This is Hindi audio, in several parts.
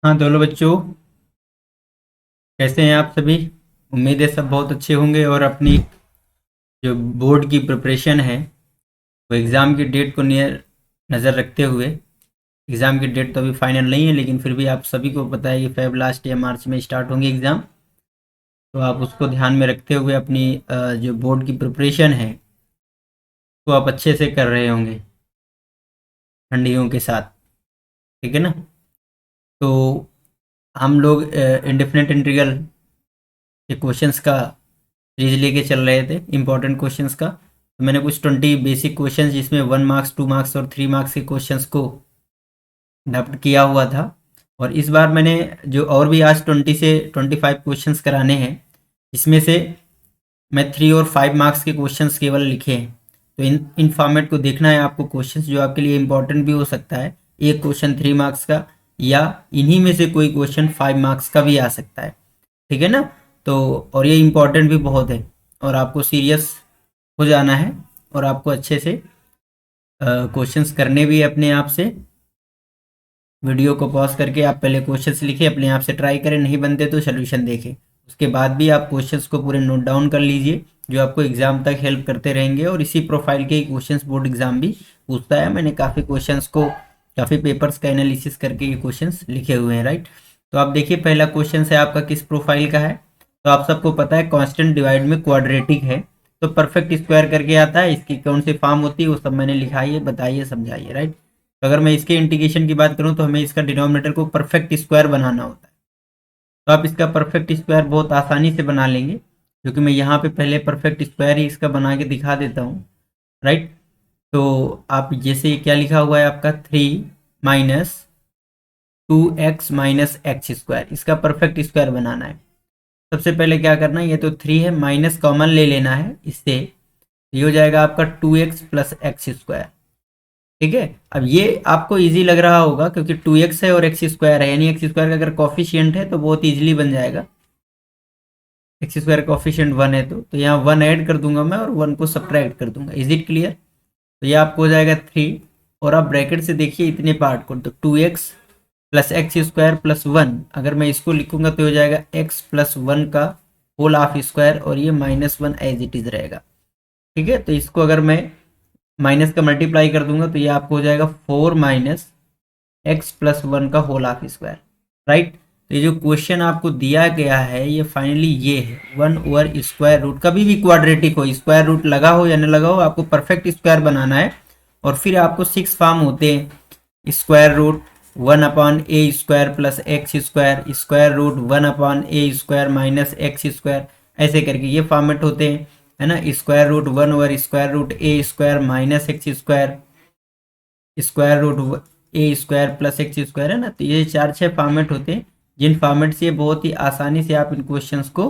हाँ तो हेलो बच्चों, कैसे हैं आप सभी। उम्मीद है सब बहुत अच्छे होंगे और अपनी जो बोर्ड की प्रिपरेशन है वो एग्ज़ाम की डेट को नियर नज़र रखते हुए। एग्ज़ाम की डेट तो अभी फाइनल नहीं है, लेकिन फिर भी आप सभी को पता है कि फेब लास्ट या मार्च में स्टार्ट होंगे एग्ज़ाम। तो आप उसको ध्यान में रखते हुए अपनी जो बोर्ड की प्रिपरेशन है वो आप अच्छे से कर रहे होंगे ठंडियों के साथ। ठीक है ना। तो हम लोग इंडेफिनेट इंटीग्रल के क्वेश्चंस का सीरीज लेके चल रहे थे, इंपॉर्टेंट क्वेश्चंस का। तो मैंने कुछ 20 बेसिक क्वेश्चंस जिसमें 1 मार्क्स 2 मार्क्स और 3 मार्क्स के क्वेश्चंस को डप्ट किया हुआ था। और इस बार मैंने जो और भी आज 20 से 25 क्वेश्चंस कराने हैं, इसमें से मैं 3 और 5 मार्क्स के क्वेश्चंस केवल लिखे हैं। तो इन फॉर्मेट को देखना है आपको, क्वेश्चंस जो आपके लिए इंपॉर्टेंट भी हो सकता है। एक क्वेश्चन 3 मार्क्स का या इन्हीं में से कोई क्वेश्चन 5 मार्क्स का भी आ सकता है। ठीक है ना। तो और ये इम्पोर्टेंट भी बहुत है और आपको सीरियस हो जाना है और आपको अच्छे से क्वेश्चंस करने भी है अपने आप से। वीडियो को पॉज करके आप पहले क्वेश्चंस लिखें, अपने आप से ट्राई करें, नहीं बनते तो सोल्यूशन देखें। उसके बाद भी आप क्वेश्चंस को पूरे नोट डाउन कर लीजिए, जो आपको एग्जाम तक हेल्प करते रहेंगे। और इसी प्रोफाइल के क्वेश्चंस बोर्ड एग्जाम भी पूछता है। मैंने काफ़ी क्वेश्चंस को, काफ़ी पेपर्स का एनालिसिस करके ये क्वेश्चंस लिखे हुए हैं, राइट। तो आप देखिए, पहला क्वेश्चन है आपका किस प्रोफाइल का है। तो आप सबको पता है कांस्टेंट डिवाइड में क्वाड्रेटिक है तो परफेक्ट स्क्वायर करके आता है। इसकी कौन सी फॉर्म होती है वो सब मैंने लिखाई है, बताइए, समझाइए, राइट। तो अगर मैं इसके इंटीग्रेशन की बात करूं तो हमें इसका डिनोमिनेटर को परफेक्ट स्क्वायर बनाना होता है। तो आप इसका परफेक्ट स्क्वायर बहुत आसानी से बना लेंगे, क्योंकि मैं यहाँ पे पहले परफेक्ट स्क्वायर ही इसका बना के दिखा देता हूँ, राइट। तो आप जैसे क्या लिखा हुआ है आपका 3 - 2x - x², इसका परफेक्ट स्क्वायर बनाना है। सबसे पहले क्या करना है, ये तो 3 है, माइनस कॉमन ले लेना है इससे। ये हो जाएगा आपका 2x + x²। ठीक है। अब ये आपको इजी लग रहा होगा क्योंकि 2x है और x² है, यानी x² का अगर कॉफिशियंट है तो बहुत इजीली बन जाएगा। x² कॉफिशियंट 1 है तो यहाँ 1 ऐड कर दूंगा मैं और 1 को सब्ट्रैक्ट कर दूंगा। Is it clear. तो ये आपको हो जाएगा 3। और आप ब्रैकेट से देखिए इतने पार्ट को, तो 2x + x² + 1, अगर मैं इसको लिखूंगा तो हो जाएगा x + 1 का होल हाफ स्क्वायर और ये -1 एज इट इज रहेगा। ठीक है। तो इसको अगर मैं माइनस का मल्टीप्लाई कर दूंगा तो ये आपको हो जाएगा 4 - x + 1 का होल हाफ स्क्वायर, राइट। तो ये जो क्वेश्चन आपको दिया गया है ये फाइनली ये है 1/स्क्वायर रूट। कभी भी क्वाड्रेटिक हो, स्क्वायर रूट लगा हो या न लगा हो, आपको परफेक्ट स्क्वायर बनाना है। और फिर आपको 6 फॉर्म होते हैं, square root 1/a² + x², square root 1/a² - x², ऐसे करके ये फॉर्मेट होते हैं, है ना। Square root 1/√a² - x², square root a² + x², है ना। तो ये 4-6 फॉर्मेट होते हैं, जिन फॉर्मेट से बहुत ही आसानी से आप इन क्वेश्चंस को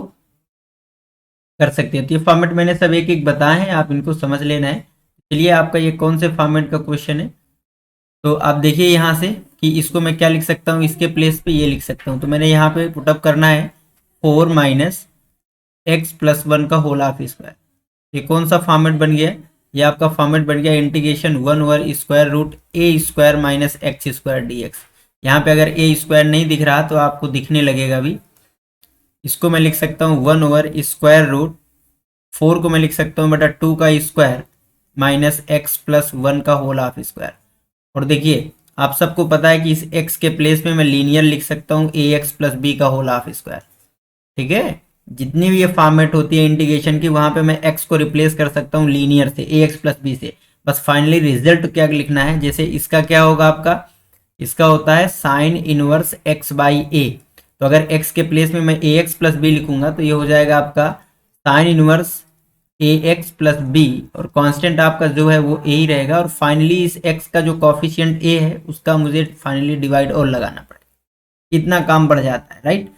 कर सकते हैं। तो ये फॉर्मेट मैंने सब एक एक बताए हैं, आप इनको समझ लेना है। चलिए, आपका ये कौन से फॉर्मेट का क्वेश्चन है। तो आप देखिए यहाँ से कि इसको मैं क्या लिख सकता हूँ, इसके प्लेस पे ये लिख सकता हूँ। तो मैंने यहाँ पे पुटअप करना है 4 - x + 1 का होल हाफ स्क्वायर। ये कौन सा फॉर्मेट बन गया। ये आपका फॉर्मेट बन गया इंटीग्रेशन 1/√√a² - x² dx। यहाँ पे अगर a² नहीं दिख रहा तो आपको दिखने लगेगा भी। इसको मैं लिख सकता हूँ 1/√4 को मैं लिख सकता हूँ बटा 2 का स्क्वायर -x + 1 का होल हाफ स्क्वायर। और देखिए, आप सबको पता है कि इस x के प्लेस में मैं लीनियर लिख सकता हूँ ax + b का होल हाफ स्क्वायर। ठीक है। जितनी भी ये फॉर्मेट होती है इंटीग्रेशन की, वहां पे मैं x को रिप्लेस कर सकता हूँ लीनियर से ax + b से। बस फाइनली रिजल्ट क्या लिखना है, जैसे इसका क्या होगा आपका, इसका होता है साइन इनवर्स x/a। तो अगर x के प्लेस में मैं ax + b लिखूंगा तो ये हो जाएगा आपका साइन इनवर्स ax + b, और कांस्टेंट आपका जो है वो a ही रहेगा। और फाइनली इस x का जो कॉफिशिएंट a है उसका मुझे फाइनली डिवाइड और लगाना पड़ेगा। इतना काम बढ़ जाता है, राइट।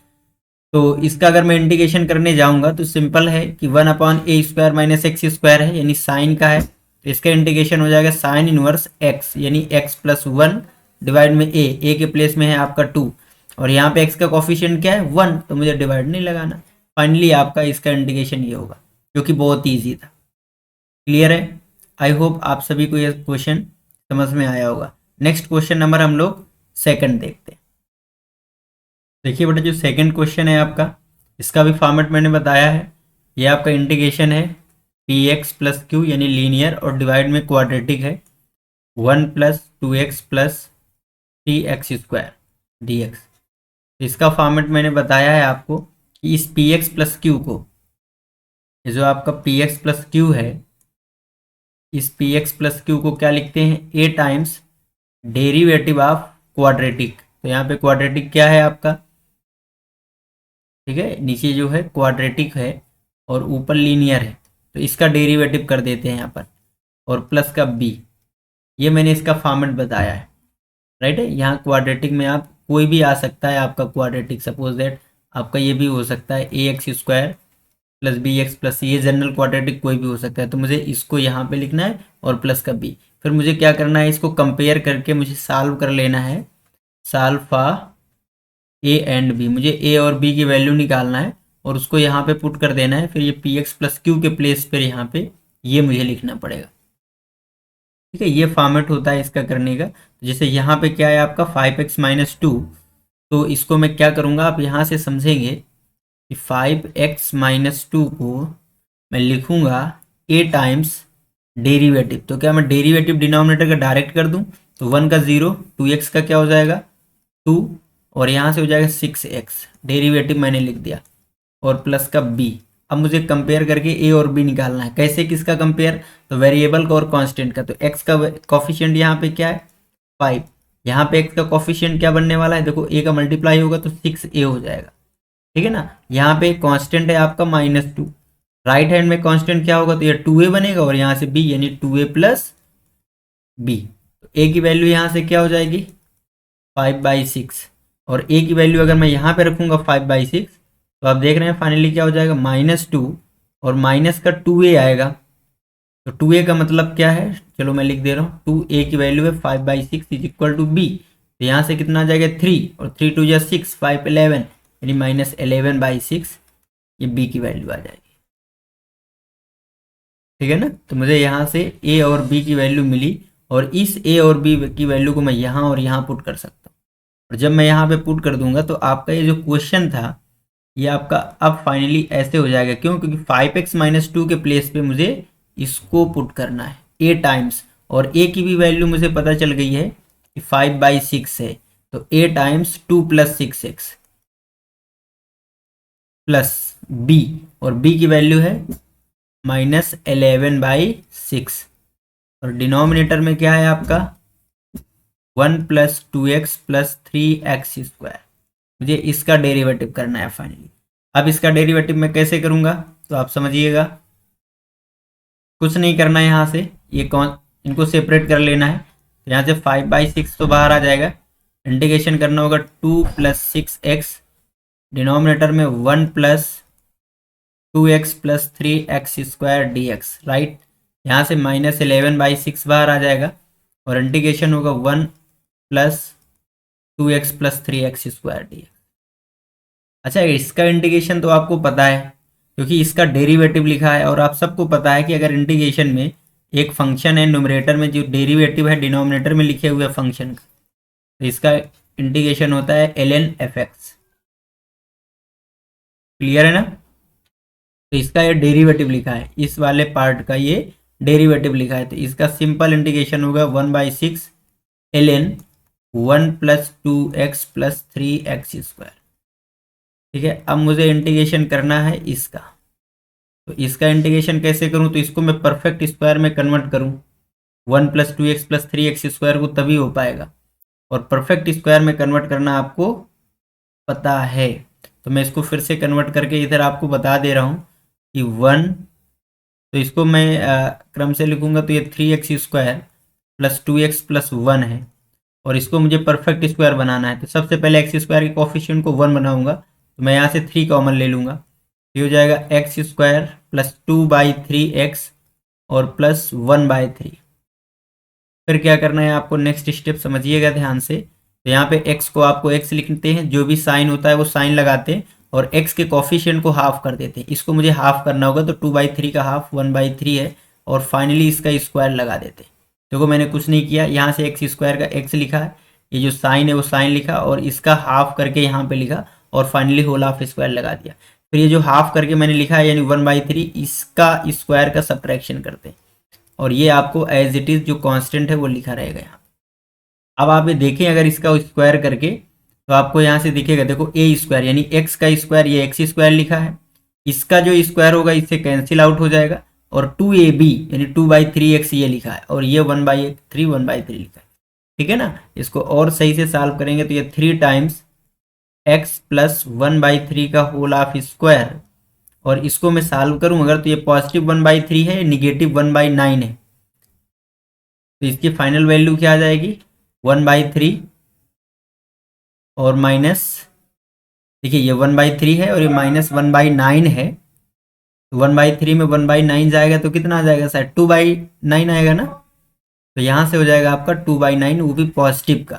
तो इसका अगर मैं इंटीग्रेशन करने जाऊंगा तो सिंपल है कि 1/a² - x² है, यानी साइन का है। तो इसका इंटीग्रेशन हो जाएगा साइन इनवर्स x, यानी x + 1 डिवाइड में a के प्लेस में है आपका 2, और यहाँ पे x का कॉफिशिएंट क्या है 1, तो मुझे डिवाइड नहीं लगाना। फाइनली आपका इसका इंटीग्रेशन ये होगा, जो कि बहुत ईजी था। क्लियर है। आई होप आप सभी को ये क्वेश्चन समझ में आया होगा। नेक्स्ट क्वेश्चन नंबर हम लोग सेकंड देखते हैं। देखिए बेटा, जो सेकंड क्वेश्चन है आपका, इसका भी फॉर्मेट मैंने बताया है। ये आपका इंटीग्रेशन है पी एक्स प्लस क्यू, यानी लीनियर और डिवाइड में क्वाड्रेटिक है, 1 + 2x + 3x² dx। इसका फॉर्मेट मैंने बताया है आपको कि इस पी एक्स प्लस क्यू को, ये जो आपका पी एक्स प्लस क्यू है, इस पी एक्स प्लस क्यू को क्या लिखते हैं, ए टाइम्स डेरिवेटिव ऑफ क्वाड्रेटिक। तो यहाँ पे क्वाड्रेटिक क्या है आपका, ठीक है, नीचे जो है क्वाड्रेटिक है और ऊपर लीनियर है, तो इसका डेरिवेटिव कर देते हैं यहाँ पर, और प्लस का बी। ये मैंने इसका फॉर्मेट बताया है, राइट है। यहाँ क्वाड्रेटिक में आप कोई भी आ सकता है आपका क्वाड्रेटिक, सपोज दैट आपका ये भी हो सकता है ax² + bx+, ये जनरल क्वाड्रेटिक कोई भी हो सकता है। तो मुझे इसको यहाँ पे लिखना है और प्लस का बी। फिर मुझे क्या करना है, इसको कंपेयर करके मुझे सॉल्व कर लेना है, solve for a and b. मुझे ए और बी की वैल्यू निकालना है और उसको यहाँ पे पुट कर देना है। फिर ये पी एक्स प्लस क्यू के प्लेस पर यहाँ पे ये मुझे लिखना पड़ेगा, ठीक है। ये फॉर्मेट होता है इसका करने का। जैसे यहाँ पे क्या है आपका 5x - 2, तो इसको मैं क्या करूँगा, आप यहाँ से समझेंगे कि 5x - 2 को मैं लिखूँगा a टाइम्स डेरिवेटिव। तो क्या मैं डेरिवेटिव डिनोमिनेटर का डायरेक्ट कर दूँ, तो 1 का 0, 2x का क्या हो जाएगा 2, और यहाँ से हो जाएगा 6x, डेरिवेटिव मैंने लिख दिया, और प्लस का b। अब मुझे कंपेयर करके ए और बी निकालना है। कैसे, किसका कंपेयर, तो वेरिएबल का और कांस्टेंट का। तो एक्स का कोफिशिएंट यहाँ पे क्या है 5, यहाँ पे एक्स का कोफिशिएंट क्या बनने वाला है, देखो ए का मल्टीप्लाई होगा तो 6a हो जाएगा, ठीक है ना। यहाँ पे कांस्टेंट है आपका -2, राइट हैंड में कांस्टेंट क्या होगा, तो ये 2a बनेगा, और यहाँ से b यानी 2a + b। तो a की वैल्यू यहाँ से क्या हो जाएगी 5/6, और a की वैल्यू अगर मैं यहाँ पे रखूँगा 5/6, तो आप देख रहे हैं फाइनली क्या हो जाएगा -2, और माइनस का 2a आएगा। तो 2a का मतलब क्या है, चलो मैं लिख दे रहा हूँ, 2a की वैल्यू है 5/6 = b। तो यहाँ से कितना आ जाएगा 3, और 3 2 6, 5 11, यानी -11/6, ये b की वैल्यू आ जाएगी, ठीक है ना। तो मुझे यहाँ से a और b की वैल्यू मिली, और इस a और b की वैल्यू को मैं यहाँ और यहाँ पुट कर सकता हूँ। और जब मैं यहाँ पे पुट कर दूंगा तो आपका ये जो क्वेश्चन था ये आपका अब फाइनली ऐसे हो जाएगा। क्यों, क्योंकि 5x - 2 के प्लेस पे मुझे इसको पुट करना है a टाइम्स, और a की भी वैल्यू मुझे पता चल गई है कि 5/6 है, तो a times 2 + 6x plus b, और b की वैल्यू है -11/6, और डिनोमिनेटर में क्या है आपका 1 + 2x + 3x²। मुझे इसका डेरिवेटिव करना है फाइनली। अब इसका डेरिवेटिव मैं कैसे करूंगा, तो आप समझिएगा, कुछ नहीं करना है, यहाँ से ये कौन, इनको सेपरेट कर लेना है। तो यहाँ से 5/6 तो बाहर आ जाएगा, इंटीग्रेशन करना होगा 2 + 6x, डिनोमिनेटर में 1 + 2x + 3x² dx, राइट। यहाँ से -11/6 बाहर आ जाएगा, और इंटीग्रेशन होगा 1 + 2x + 3x² dx। अच्छा, इसका इंटीग्रेशन तो आपको पता है क्योंकि इसका डेरिवेटिव लिखा है, और आप सबको पता है कि अगर इंटीग्रेशन में एक फंक्शन है, न्यूमरेटर में जो डेरिवेटिव है डिनोमिनेटर में लिखे हुए फंक्शन का, तो इसका इंटीग्रेशन होता है ln fx। क्लियर है ना। तो इसका ये डेरिवेटिव लिखा है, इस वाले पार्ट का ये डेरिवेटिव लिखा है, तो इसका सिंपल इंटीग्रेशन होगा 1/6 ln 1 + 2x + 3x²। ठीक है, अब मुझे इंटीग्रेशन करना है इसका। तो इसका इंटीग्रेशन कैसे करूं, तो इसको मैं परफेक्ट स्क्वायर में कन्वर्ट करूं, 1 + 2x + 3x² को तभी हो पाएगा, और परफेक्ट स्क्वायर में कन्वर्ट करना आपको पता है। तो मैं इसको फिर से कन्वर्ट करके इधर आपको बता दे रहा हूं कि 1, तो इसको मैं क्रम से लिखूंगा, तो ये 3x² + 2x + 1 है, और इसको मुझे परफेक्ट स्क्वायर बनाना है। तो सबसे पहले x² के कोफिशिएंट को 1 बनाऊंगा, तो मैं यहाँ से 3 कॉमन ले लूँगा, ये हो जाएगा x² + 2/3x और प्लस 1/3। फिर क्या करना है आपको, नेक्स्ट स्टेप समझिएगा ध्यान से। तो यहाँ पे x को आपको x लिखते हैं, जो भी साइन होता है वो साइन लगाते हैं, और x के कोफिशिएंट को हाफ कर देते हैं। इसको मुझे हाफ करना होगा, तो 2/3 का हाफ 1/3 है, और फाइनली इसका स्क्वायर लगा देते हैं। देखो मैंने कुछ नहीं किया, यहाँ से x² का x लिखा है, ये जो साइन है वो साइन लिखा और इसका हाफ करके यहाँ पे लिखा और फाइनली होल हाफ स्क्वायर लगा दिया। फिर ये जो हाफ करके मैंने लिखा है यानी 1/3 इसका स्क्वायर का सब्ट्रैक्शन करते हैं और ये आपको एज इट इज जो कांस्टेंट है वो लिखा रहेगा यहाँ। अब आप ये देखें अगर इसका स्क्वायर करके तो आपको यहाँ से दिखेगा, देखो ए स्क्वायर यानी एक्स का स्क्वायर, ये एक्स स्क्वायर लिखा है, इसका जो स्क्वायर होगा इससे कैंसिल आउट हो जाएगा और 2ab यानी 2/3x ये लिखा है और ये 1/3 1/3 लिखा है। ठीक है ना, इसको और सही से सॉल्व करेंगे तो ये 3 टाइम्स x प्लस 1/3 का होल हाफ स्क्वायर और इसको मैं सॉल्व करूं अगर तो ये पॉजिटिव 1/3 है, निगेटिव 1/9 है, तो इसकी फाइनल वैल्यू क्या आ जाएगी 1/3 और माइनस, देखिए ये 1/3 है और ये माइनस 1/9 है, तो 1/3 में 1/9 जाएगा तो कितना आ जाएगा शायद 2/9 आएगा ना, तो यहाँ से हो जाएगा आपका 2/9 वो भी पॉजिटिव का,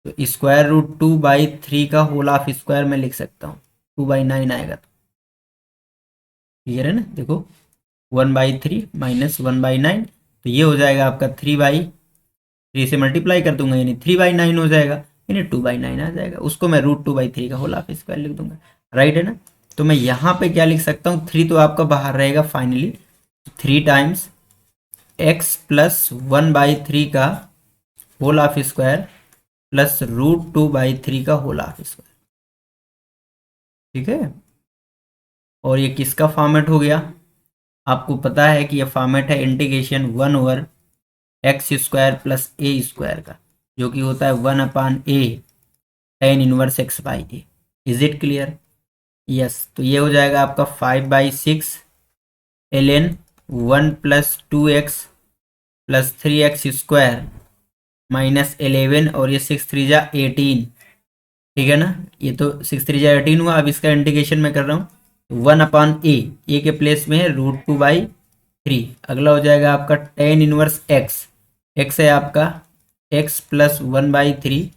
तो स्क्वायर रूट 2/3 का होल हाफ स्क्वायर मैं लिख सकता हूँ 2/9 आएगा तो क्लियर है ना। देखो 1/3 माइनस 1/9 तो ये हो जाएगा आपका 3/3 से मल्टीप्लाई कर दूंगा यानी 3/9 हो जाएगा यानी 2/9 आ जाएगा, उसको मैं रूट 2/3 का होल हाफ स्क्वायर लिख दूंगा, राइट है ना। तो मैं यहाँ पे क्या लिख सकता हूँ 3 तो आपका बाहर रहेगा फाइनली, 3 टाइम्स x प्लस 1/3 का whole half square plus root 2/3 का होल हाफ स्क्वायर। ठीक है, और ये किसका फॉर्मेट हो गया, आपको पता है कि ये फॉर्मेट है integration 1/x² plus a square का, जो कि होता है 1/a tan inverse x/a। Is it clear? Yes, तो ये हो जाएगा आपका 5/6 ln 1 plus 2x plus 3x square minus 11 और ये 6 3 जा 18। ठीक है ना, ये तो 6 3 जा 18 हुआ। अब इसका इंटीग्रेशन मैं कर रहा हूँ 1/a, ए के प्लेस में है रूट 2/3। अगला हो जाएगा आपका tan इनवर्स x है आपका x प्लस 1/3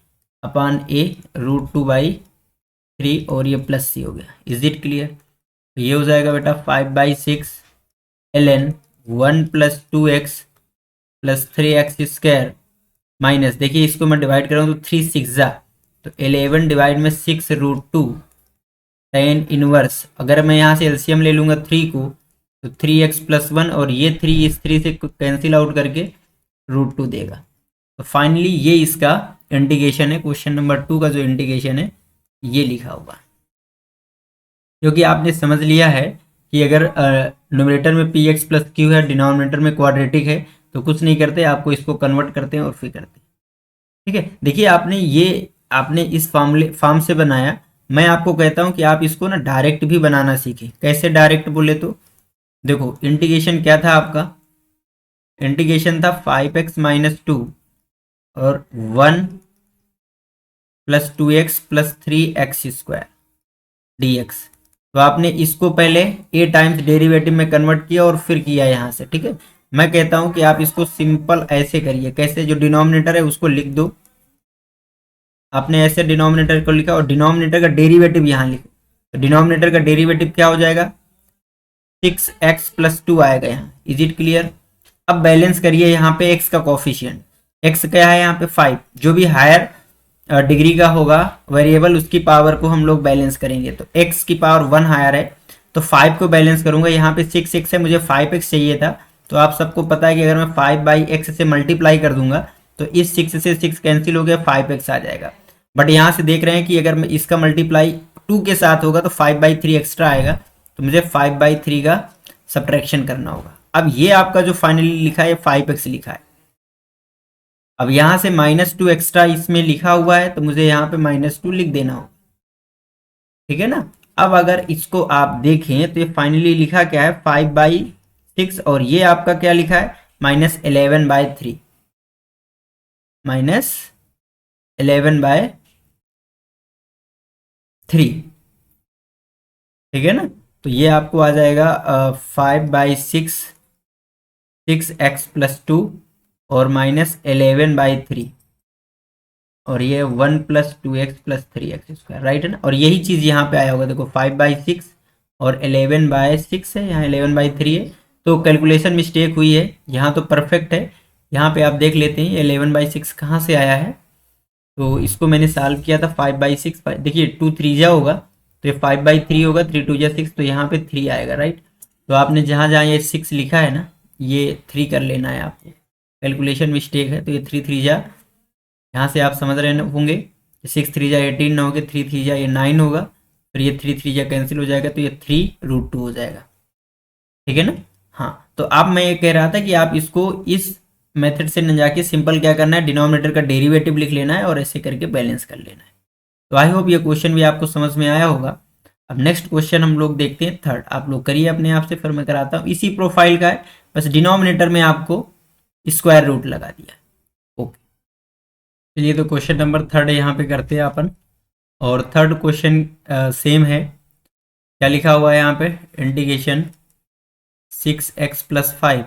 अपान a रूट 2/3 और ये प्लस c हो गया। Is it clear? तो ये हो जाएगा बेटा 5/6 ln 1 plus 2x plus 3x square minus, देखिए इसको मैं डिवाइड कर रहा हूँ तो 3 6 जा तो 11 डिवाइड में 6 रूट 2 tan इनवर्स, अगर मैं यहाँ से एलसीएम ले लूँगा 3 को तो 3x प्लस 1 और ये 3 इस 3 से कैंसिल आउट करके रूट 2 देगा। तो फाइनली ये इसका इंटीग्रेशन है, क्वेश्चन नंबर 2 का जो इंटीग्रेशन है ये लिखा हुआ, क्योंकि आपने समझ लिया है कि अगर न्यूमरेटर में px प्लस q है, डिनोमिनेटर में क्वाड्रेटिक है, तो कुछ नहीं करते, आपको इसको कन्वर्ट करते हैं और फिर करते हैं। ठीक है, देखिए आपने इस फॉर्म से बनाया, मैं आपको कहता हूं कि आप इसको ना डायरेक्ट भी बनाना सीखें। कैसे डायरेक्ट बोले तो देखो इंटीग्रेशन क्या था आपका, इंटीग्रेशन था 5x माइनस 2 और 1 plus 2x plus 3x square dx। तो आपने इसको पहले a टाइम्स डेरिवेटिव में कन्वर्ट किया और फिर किया यहाँ से। ठीक है, मैं कहता हूं कि आप इसको सिंपल ऐसे करिए, कैसे, जो डिनोमिनेटर है उसको लिख दो, आपने ऐसे डिनोमिनेटर को लिखा और डिनोमिनेटर का डेरिवेटिव यहाँ लिखो, तो डिनोमिनेटर का डेरिवेटिव क्या हो जाएगा 6x प्लस 2 आएगा यहाँ। Is it clear? अब बैलेंस करिए यहाँ पे x का कोफिशिएंट, x क्या है यहाँ पे 5, जो भी हायर डिग्री का होगा वेरिएबल उसकी पावर को हम लोग बैलेंस करेंगे, तो x की पावर 1 हायर है तो 5 को बैलेंस करूंगा, यहाँ पे 6x है, मुझे 5x चाहिए था, तो आप सबको पता है कि अगर मैं 5/x से मल्टीप्लाई कर दूंगा तो इस 6 से 6 कैंसिल हो गया, 5x आ जाएगा। बट यहाँ से देख रहे हैं कि अगर मैं इसका मल्टीप्लाई 2 के साथ होगा तो 5/3 एक्स्ट्रा आएगा, तो मुझे 5/3 का सब्ट्रैक्शन करना होगा। अब ये आपका जो फाइनली लिखा है 5x लिखा है, अब यहाँ से -2 एक्स्ट्रा इसमें लिखा हुआ है तो मुझे यहाँ पे -2 लिख देना होगा। ठीक है ना, अब अगर इसको आप देखें तो ये फाइनली लिखा क्या है 5/6 और ये आपका क्या लिखा है -11/3, -11/3। ठीक है ना, तो ये आपको आ जाएगा 5/6 6x प्लस 2 और -11/3 और ये 1 plus 2x plus 3x square, right है ना। और यही चीज़ यहाँ पे आया होगा, देखो 5/6 और 11/6 है, यहाँ 11/3 है, तो कैलकुलेशन मिस्टेक हुई है, यहाँ तो परफेक्ट है। यहाँ पे आप देख लेते हैं 11/6 कहाँ से आया है, तो इसको मैंने सॉल्व किया था 5/6। देखिए 2 3 होगा तो ये 5/3 होगा, 3 2 6, तो यहाँ पे 3 आएगा, राइट। तो आपने जहाँ जहाँ ये 6 लिखा है ना, ये 3 कर लेना है आपको, कैलकुलेशन मिस्टेक है। तो ये 3 3 यहाँ से आप समझ रहे होंगे, 6 3 18 ना होगे, 3 3 ये 9 होगा, फिर ये 3 3 कैंसिल हो जाएगा, तो ये 3√2 हो जाएगा, ठीक है ना। हाँ, तो अब मैं ये कह रहा था कि आप इसको इस मेथड से न जाके सिंपल क्या करना है, डिनोमिनेटर का डेरिवेटिव लिख लेना है और ऐसे करके बैलेंस कर लेना है। तो आई होप ये क्वेश्चन भी आपको समझ में आया होगा। अब नेक्स्ट क्वेश्चन हम लोग देखते हैं थर्ड। आप लोग करिए अपने आप से, फिर मैं कराता हूँ। इसी प्रोफाइल का है, बस डिनोमिनेटर में आपको स्क्वायर रूट लगा दिया। ओके, चलिए तो क्वेश्चन नंबर थर्ड यहाँ पे करते हैं अपन। और थर्ड क्वेश्चन सेम है। क्या लिखा हुआ है यहाँ पे, इंटीग्रेशन 6x + 5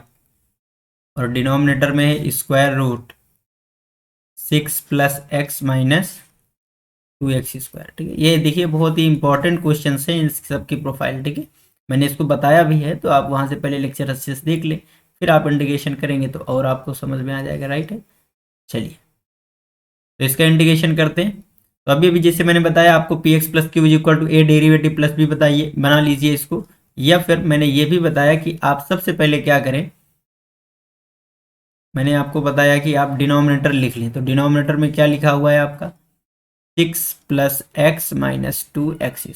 और डिनोमिनेटर में है स्क्वायर रूट 6 + x - 2x²। ठीक है, ये देखिए बहुत ही इंपॉर्टेंट क्वेश्चन है इन सब की प्रोफाइल। ठीक है, मैंने इसको बताया भी है, तो आप वहाँ से पहले लेक्चर अच्छे से देख लें, फिर आप इंटीग्रेशन करेंगे तो और आपको समझ में आ जाएगा, राइट है। चलिए तो इसका इंटीग्रेशन करते हैं। तो अभी जैसे मैंने बताया आपको px + q = a derivative plus b बताइए, बना लीजिए इसको। या फिर मैंने ये भी बताया कि आप सबसे पहले क्या करें, मैंने आपको बताया कि आप डिनोमिनेटर लिख लें। तो डिनोमिनेटर में क्या लिखा हुआ है आपका, 6 + x - 2x²।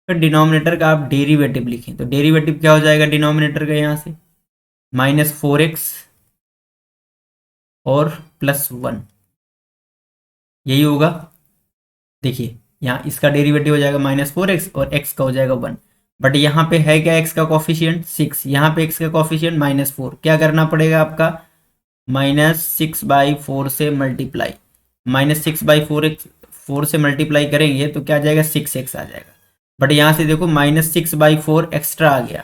फिर डिनोमिनेटर का आप डेरिवेटिव लिखें, तो डेरिवेटिव क्या हो जाएगा डिनोमिनेटर का, यहाँ से -4x और +1, यही होगा। देखिए यहाँ इसका डेरिवेटिव हो जाएगा -4x और x का हो जाएगा 1। बट यहाँ पे है क्या, x का कॉफिशिएंट 6, यहाँ पे x का कॉफिशिएंट -4। क्या करना पड़ेगा आपका, -6/4 से मल्टीप्लाई, -6/4 से मल्टीप्लाई करेंगे तो क्या आ जाएगा, 6x आ जाएगा। बट यहाँ से देखो -6/4 एक्स्ट्रा आ गया,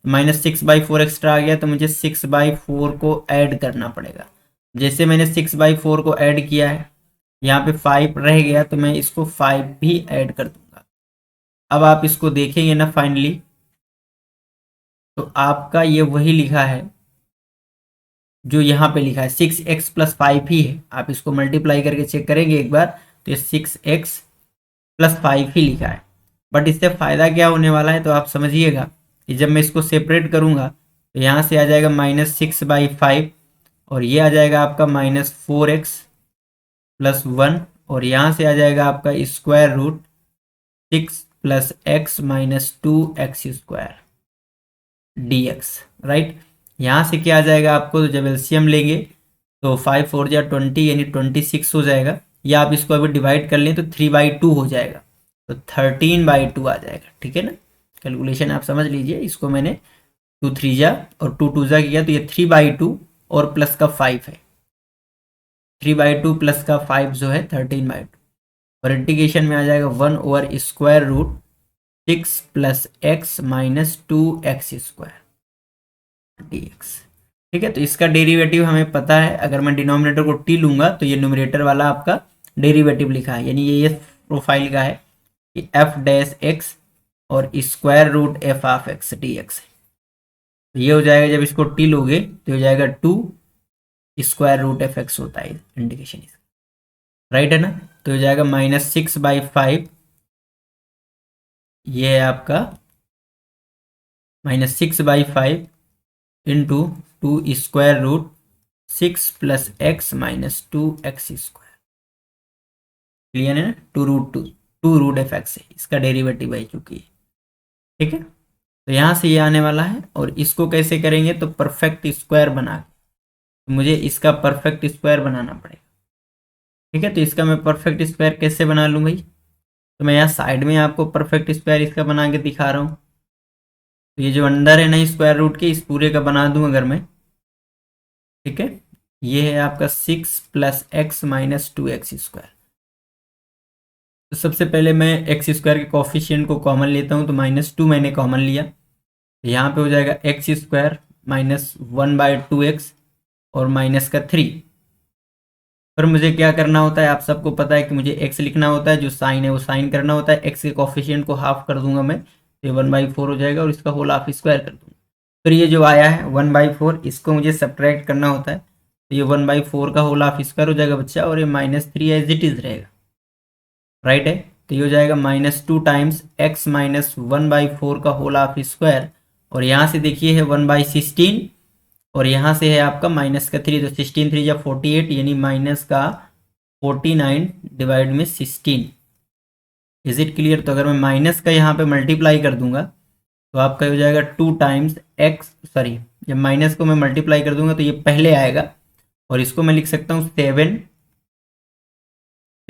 -6/4 एक्स्ट्रा आ गया, तो मुझे 6/4 को ऐड करना पड़ेगा। जैसे मैंने 6/4 को ऐड किया है, यहाँ पे 5 रह गया, तो मैं इसको 5 भी ऐड कर दूंगा। अब आप इसको देखेंगे ना फाइनली, तो आपका ये वही लिखा है जो यहाँ पे लिखा है, 6x + 5 ही है। आप इसको मल्टीप्लाई करके चेक करेंगे एक बार, तो ये 6x + 5 ही लिखा है। बट इससे फ़ायदा क्या होने वाला है, तो आप समझिएगा कि जब मैं इसको सेपरेट करूँगा तो यहाँ से आ जाएगा -6/5 और ये आ जाएगा आपका -4x + 1 और यहाँ से आ जाएगा आपका square root 6 + x - 2x² dx, right. यहाँ से क्या आ जाएगा आपको, तो जब एलसीएम लेंगे तो 5 4 जा 20 यानी 26 हो जाएगा। या आप इसको अभी डिवाइड कर लें तो 3/2 हो जाएगा, तो 13/2 आ जाएगा, ठीक है ना। कैलकुलेशन आप समझ लीजिए, इसको मैंने 2 3 जा और 2 2 जा किया, तो ये 3/2 और प्लस का 5 है, 3/2 प्लस का 5 जो है 13/2। और इंटीग्रेशन में आ जाएगा 1/√6 + x - 2x² dx। ठीक है, तो इसका डेरिवेटिव हमें पता है। अगर मैं डिनोमिनेटर को t लूंगा तो ये न्यूमरेटर वाला आपका डेरिवेटिव लिखा है, यानी ये प्रोफाइल का है कि f' और √f(x) dx। तो ये हो जाएगा, जब इसको t लोगे तो हो जाएगा 2 √f(x) होता है इंटीग्रेशन इसका, राइट है ना। तो हो जाएगा -6/5, ये है आपका -6/5 इंटू 2 √6 + x - 2x²। क्लियर है ना, 2√f(x) है इसका डेरिवेटिव है चूंकि, ठीक है। तो यहाँ से ये आने वाला है, और इसको कैसे करेंगे, तो परफेक्ट स्क्वायर बना के, तो मुझे इसका परफेक्ट स्क्वायर बनाना पड़ेगा, ठीक है। तो इसका मैं परफेक्ट स्क्वायर कैसे बना लूँ भाई, तो मैं यहाँ साइड में आपको परफेक्ट स्क्वायर इसका बना के दिखा रहा हूँ। तो ये जो अंदर है ना स्क्वायर रूट के, इस पूरे का बना दूं अगर मैं, ठीक है। ये है आपका 6 + x - 2x²। तो सबसे पहले मैं x² के कॉफिशिएंट को कॉमन लेता हूँ, तो -2 मैंने कॉमन लिया, यहाँ पे हो जाएगा x² - 1/2x और माइनस का 3। फिर मुझे क्या करना होता है, आप सबको पता है कि मुझे x लिखना होता है, जो साइन है वो साइन करना होता है। x के कॉफिशिएंट को हाफ कर दूंगा मैं, तो 1/4 हो जाएगा, और इसका होल हाफ स्क्वायर कर दूंगा। फिर ये जो आया है 1/4, इसको मुझे सब्ट्रैक्ट करना होता है, तो ये 1/4 का होल हाफ स्क्वायर हो जाएगा बच्चा, और ये -3 एज इट इज रहेगा, राइट है। तो ये हो जाएगा -2 टाइम्स x माइनस 1/4 का होल हाफ स्क्वायर, और यहाँ से देखिए है 1/16, और यहाँ से है आपका माइनस का 3, तो 16 3 या 48, यानी माइनस का 49 डिवाइड में 16। Is it clear? तो अगर मैं माइनस का यहाँ पे मल्टीप्लाई कर दूंगा तो आपका हो जाएगा 2 टाइम्स एक्स, सॉरी, जब माइनस को मैं मल्टीप्लाई कर दूंगा तो ये पहले आएगा, और इसको मैं लिख सकता हूँ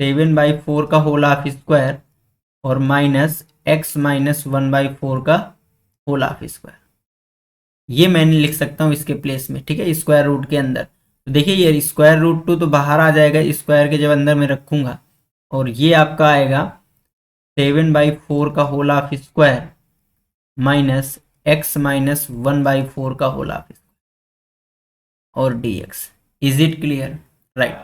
7/4 का होल हाफ स्क्वायर, और माइनस x माइनस 1/4 का होल हाफ स्क्वायर। ये मैंने लिख सकता हूँ इसके प्लेस में, ठीक है, स्क्वायर रूट के अंदर। तो देखिए ये स्क्वायर रूट 2 तो बाहर आ जाएगा स्क्वायर के जब अंदर में रखूंगा, और ये आपका आएगा 7/4 का whole half square minus x minus 1/4 का होल हाफ और dx। Is it clear? Right.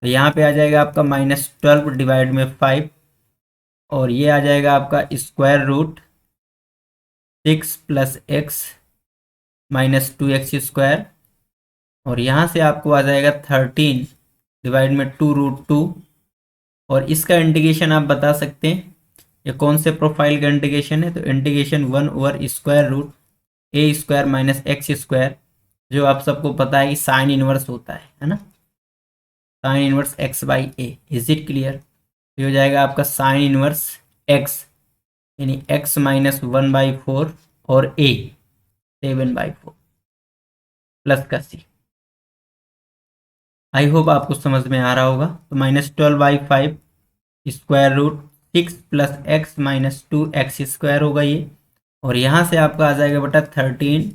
तो यहाँ पे आ जाएगा आपका -12 डिवाइड में 5, और ये आ जाएगा आपका square root 6 plus x minus 2x square, और यहाँ से आपको आ जाएगा 13 डिवाइड में 2√2, और इसका इंटीग्रेशन आप बता सकते हैं ये कौन से प्रोफाइल का इंटीग्रेशन है, तो इंटीग्रेशन 1/√2 माइनस एक्स स्क्वायर, जो आप सबको पता है कि साइन इनवर्स होता है ना, sine inverse x/a। Is it clear? ये हो जाएगा आपका साइन इनवर्स x, यानी x माइनस 1/4 और a 7/4 प्लस का c। आई होप आपको समझ में आ रहा होगा। तो -12/5 square root 6 plus x minus 2x square होगा ये, और यहाँ से आपका आ जाएगा बटा 13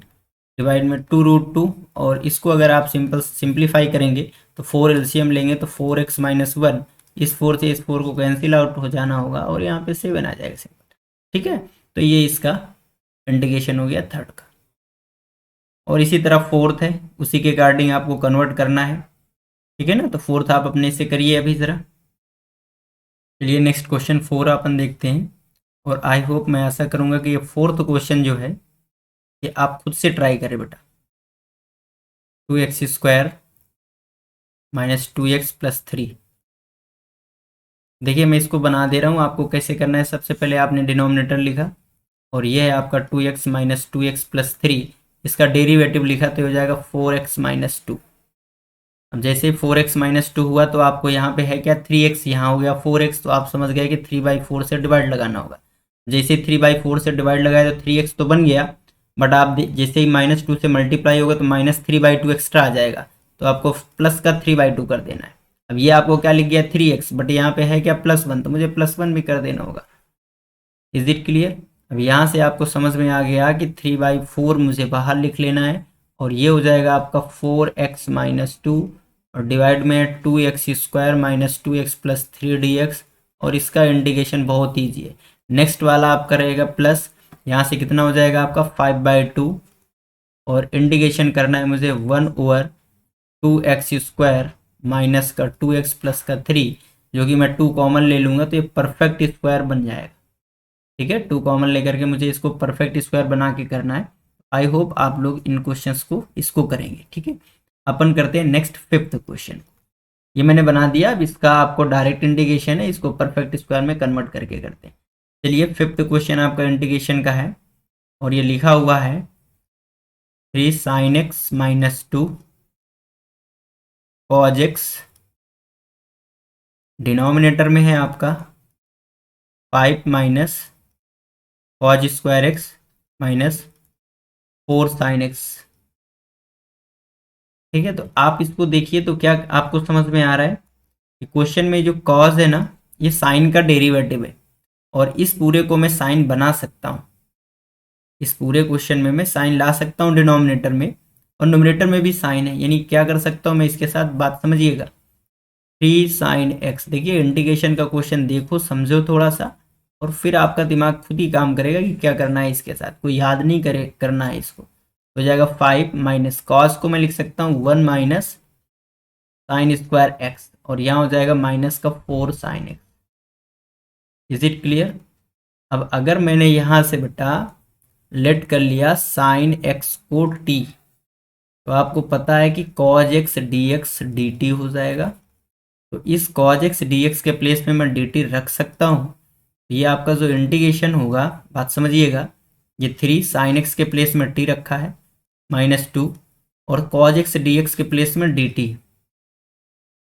डिवाइड में 2√2, और इसको अगर आप सिंप्लीफाई करेंगे तो 4 एलसीएम लेंगे तो 4x माइनस 1, इस 4 से इस 4 को कैंसिल आउट हो जाना होगा, और यहाँ पे 7 आ जाएगा सिंपल, ठीक है। तो ये इसका इंटीग्रेशन हो गया थर्ड का, और इसी तरह फोर्थ है, उसी के अकॉर्डिंग आपको कन्वर्ट करना है, ठीक है ना। तो फोर्थ आप अपने से करिए अभी ज़रा। चलिए नेक्स्ट क्वेश्चन 4 अपन देखते हैं, और आई होप, मैं ऐसा करूँगा कि ये फोर्थ क्वेश्चन जो है ये आप खुद से ट्राई करें बेटा। 2x square minus 2x plus 3। देखिए मैं इसको बना दे रहा हूँ, आपको कैसे करना है। सबसे पहले आपने डिनोमिनेटर लिखा, और ये है आपका 2x माइनस 2x प्लस 3, इसका डेरिवेटिव लिखा तो हो जाएगा 4x माइनस 2। अब जैसे 4x माइनस 2 हुआ तो आपको यहाँ पे है क्या 3x, यहाँ हो गया 4x, तो आप समझ गए कि 3/4 से डिवाइड लगाना होगा। जैसे 3/4 से डिवाइड लगाया तो 3x तो बन गया, बट आप जैसे ही -2 से मल्टीप्लाई होगा तो -3/2 एक्स्ट्रा आ जाएगा, तो आपको प्लस का 3/2 कर देना है। अब ये आपको क्या लिख गया 3x, बट यहाँ पे है क्या +1, तो मुझे +1 भी कर देना होगा। Is it clear? अब यहाँ से आपको समझ में आ गया कि 3/4 मुझे बाहर लिख लेना है, और ये हो जाएगा आपका 4x माइनस 2, और डिवाइड में 2x square minus 2x plus 3 dx, और इसका इंटीग्रेशन बहुत ईजी है। नेक्स्ट वाला आपका रहेगा प्लस, यहाँ से कितना हो जाएगा आपका 5/2, और इंटीग्रेशन करना है मुझे 1/2x स्क्वायर माइनस का 2x प्लस का 3, जो कि मैं 2 कॉमन ले लूँगा तो ये परफेक्ट स्क्वायर बन जाएगा, ठीक है। 2 कॉमन लेकर के मुझे इसको परफेक्ट स्क्वायर बना के करना है। आई होप आप लोग इन क्वेश्चंस को इसको करेंगे, ठीक है। अपन करते हैं नेक्स्ट फिफ्थ क्वेश्चन। ये मैंने बना दिया, अब इसका आपको डायरेक्ट इंटीग्रेशन है, इसको परफेक्ट स्क्वायर में कन्वर्ट करके करते हैं। चलिए फिफ्थ क्वेश्चन आपका इंटीग्रेशन का है, और ये लिखा हुआ है 3 sin x minus 2 cos x, denominator में है आपका 5 minus cos square x minus 4 sin x, ठीक है। तो आप इसको देखिए तो क्या आपको समझ में आ रहा है कि क्वेश्चन में जो कॉज है ना, ये साइन का डेरिवेटिव है, और इस पूरे को मैं साइन बना सकता हूँ। इस पूरे क्वेश्चन में मैं साइन ला सकता हूँ डिनोमिनेटर में, और नोमिनेटर में भी साइन है, यानी क्या कर सकता हूँ मैं इसके साथ, बात समझिएगा। 3 sin x, देखिए इंटीग्रेशन का क्वेश्चन देखो, समझो थोड़ा सा, और फिर आपका दिमाग खुद ही काम करेगा कि क्या करना है इसके साथ, कोई याद नहीं करना है इसको। हो जाएगा 5 माइनस कॉस को मैं लिख सकता हूँ 1 माइनस साइन स्क्वायर एक्स, और यहाँ हो जाएगा माइनस का 4 sin x। Is it clear? अब अगर मैंने यहाँ से बेटा लेट कर लिया साइन x को t, तो आपको पता है कि cos x dx dt हो जाएगा। तो इस cos x dx के प्लेस में मैं dt रख सकता हूँ। ये आपका जो इंटीग्रेशन होगा, बात समझिएगा, ये 3 sin x के प्लेस में t रखा है -2 और cos x dx के प्लेस में dt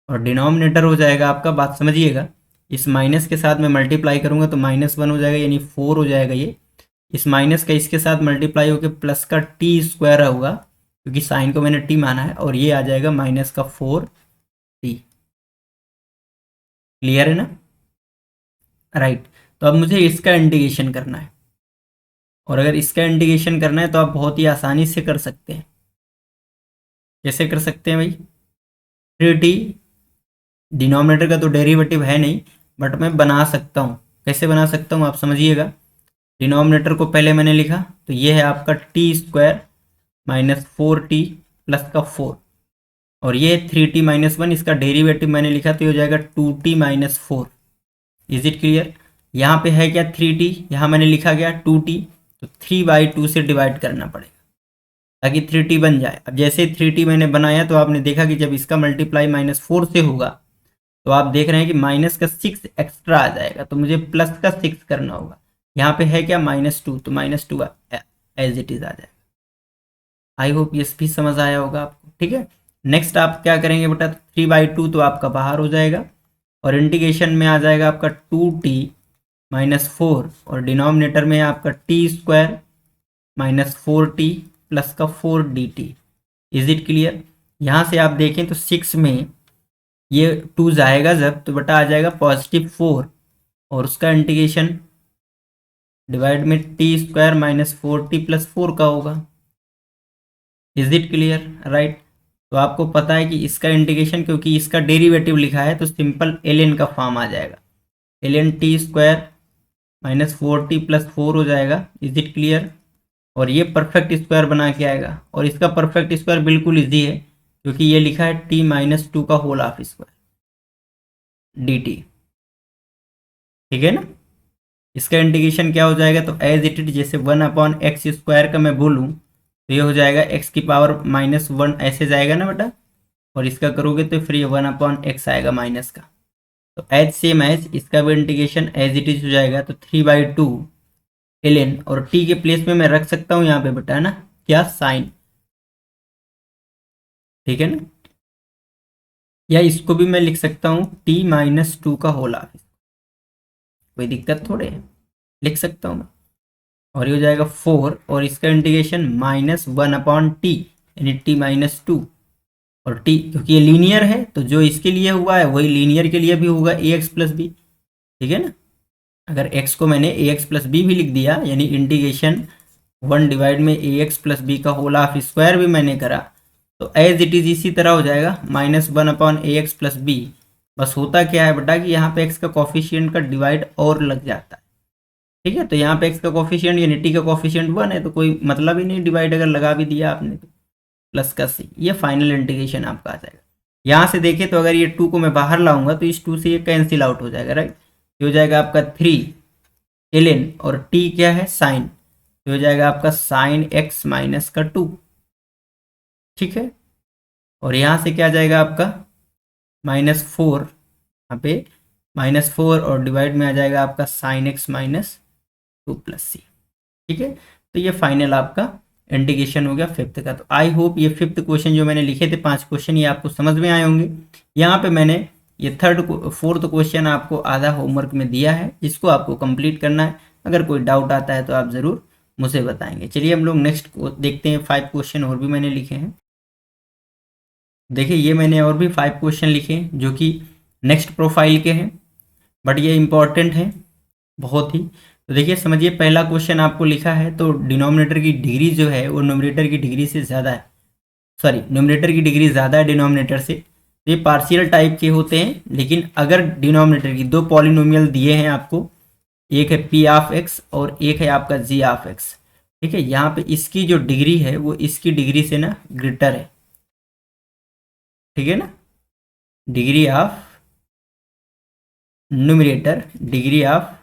और डिनोमिनेटर हो जाएगा आपका, बात समझिएगा, इस माइनस के साथ मैं मल्टीप्लाई करूंगा तो -1 हो जाएगा यानी 4 हो जाएगा। ये इस माइनस का इसके साथ मल्टीप्लाई होकर प्लस का टी स्क्वायर होगा क्योंकि साइन को मैंने टी माना है और ये आ जाएगा माइनस का 4t। क्लियर है ना? राइट। तो अब मुझे इसका इंटीग्रेशन करना है और अगर इसका इंटीग्रेशन करना है तो आप बहुत ही आसानी से कर सकते हैं। कैसे कर सकते हैं भाई? 3t डिनोमिनेटर का तो डेरिवेटिव है नहीं, बट मैं बना सकता हूँ। कैसे बना सकता हूँ आप समझिएगा। डिनोमिनेटर को पहले मैंने लिखा तो ये है आपका टी स्क्वायर -4t प्लस का 4 और ये 3t -1, इसका डेरिवेटिव मैंने लिखा तो ये हो जाएगा 2t -4। Is it clear? यहाँ पे है क्या 3t, यहाँ मैंने लिखा गया 2t, तो 3/2 से डिवाइड करना पड़ेगा ताकि 3t बन जाए। अब जैसे 3t मैंने बनाया तो आपने देखा कि जब इसका मल्टीप्लाई -4 से होगा तो आप देख रहे हैं कि माइनस का 6 एक्स्ट्रा आ जाएगा, तो मुझे प्लस का 6 करना होगा। यहाँ पे है क्या -2, तो -2 एज इट इज आ जाएगा। आई होप ये भी समझ आया होगा आपको। ठीक है, नेक्स्ट आप क्या करेंगे बेटा, 3/2 तो आपका बाहर हो जाएगा और इंटीग्रेशन में आ जाएगा आपका 2t -4 और डिनोमिनेटर में आपका टी स्क्वायर -4t प्लस का 4dt। Is it clear? यहाँ से आप देखें तो 6 में ये 2 जाएगा जब, तो बेटा आ जाएगा +4 और उसका इंटीग्रेशन डिवाइड में टी स्क्वायर -4t + 4 का होगा। Is it clear? राइट। तो आपको पता है कि इसका इंटीग्रेशन, क्योंकि इसका डेरिवेटिव लिखा है तो सिंपल ln का फॉर्म आ जाएगा, ln टी स्क्वायर -4t + 4 हो जाएगा। Is it clear? और ये परफेक्ट स्क्वायर बना के आएगा और इसका परफेक्ट स्क्वायर बिल्कुल इजी है क्योंकि ये लिखा है t -2 का होल हाफ स्क्वायर dt। ठीक है ना? इसका इंटीग्रेशन क्या हो जाएगा, तो एज इट इज जैसे 1/x² का मैं बोलूँ तो ये हो जाएगा x⁻1 ऐसे जाएगा ना बेटा, और इसका करोगे तो फिर ये 1/x आएगा माइनस का। तो एज सेम एज इसका भी इंटीग्रेशन एज इट इज हो जाएगा, तो 3/2 ln और t के प्लेस में मैं रख सकता हूँ यहाँ पे बेटा, है ना, क्या, साइन। ठीक है ना? या इसको भी मैं लिख सकता हूँ t -2 का होल हाफ, कोई दिक्कत थोड़े है, लिख सकता हूँ मैं। और ये हो जाएगा 4 और इसका इंटीग्रेशन -1/t यानी t -2 और t, क्योंकि ये लीनियर है तो जो इसके लिए हुआ है वही लीनियर के लिए भी होगा, ax + b। ठीक है ना? अगर x को मैंने ax + b भी लिख दिया यानी इंटीग्रेशन 1 डिवाइड में ax + b का होल हाफ स्क्वायर भी मैंने करा तो एज इट इज इसी तरह हो जाएगा -1/ax + b। बस होता क्या है बेटा कि यहाँ पे x का कॉफिशिएंट का डिवाइड और लग जाता है। ठीक है, तो यहाँ पे x का कॉफिशिएंट यानी t का कॉफिशिएंट 1 है तो कोई मतलब ही नहीं, डिवाइड अगर लगा भी दिया आपने तो प्लस का c, ये फाइनल इंटीग्रेशन आपका आ जाएगा। यहाँ से देखें तो अगर ये 2 को मैं बाहर लाऊंगा तो इस 2 से ये कैंसिल आउट हो जाएगा, राइट। ये हो जाएगा आपका 3 ln और t क्या है, साइन, तो हो जाएगा आपका साइन x - 2। ठीक है, और यहाँ से क्या जाएगा आपका -4, यहाँ पे -4 और डिवाइड में आ जाएगा आपका साइन x -2 + c। ठीक है, तो ये फाइनल आपका इंटीग्रेशन हो गया फिफ्थ का। तो आई होप ये फिफ्थ क्वेश्चन जो मैंने लिखे थे 5 क्वेश्चन, ये आपको समझ में आए होंगे। यहाँ पे मैंने ये फोर्थ क्वेश्चन आपको आधा होमवर्क में दिया है जिसको आपको कंप्लीट करना है। अगर कोई डाउट आता है तो आप ज़रूर मुझे बताएंगे। चलिए हम लोग नेक्स्ट देखते हैं। 5 क्वेश्चन और भी मैंने लिखे हैं। देखिए ये मैंने और भी 5 क्वेश्चन लिखे हैं जो कि नेक्स्ट प्रोफाइल के हैं, बट ये इंपॉर्टेंट है बहुत ही। तो देखिए समझिए, पहला क्वेश्चन आपको लिखा है तो डिनोमिनेटर की डिग्री जो है वो न्यूमरेटर की डिग्री से ज़्यादा है, सॉरी न्यूमरेटर की डिग्री ज़्यादा है डिनोमिनेटर से। तो ये पार्शियल टाइप के होते हैं, लेकिन अगर डिनोमिनेटर की 2 पॉलिनोमियल दिए हैं आपको, एक है p(x) और एक है आपका g(x). ठीक है, यहाँ पे इसकी जो डिग्री है वो इसकी डिग्री से ना ग्रेटर है। ठीक है ना, degree of numerator degree of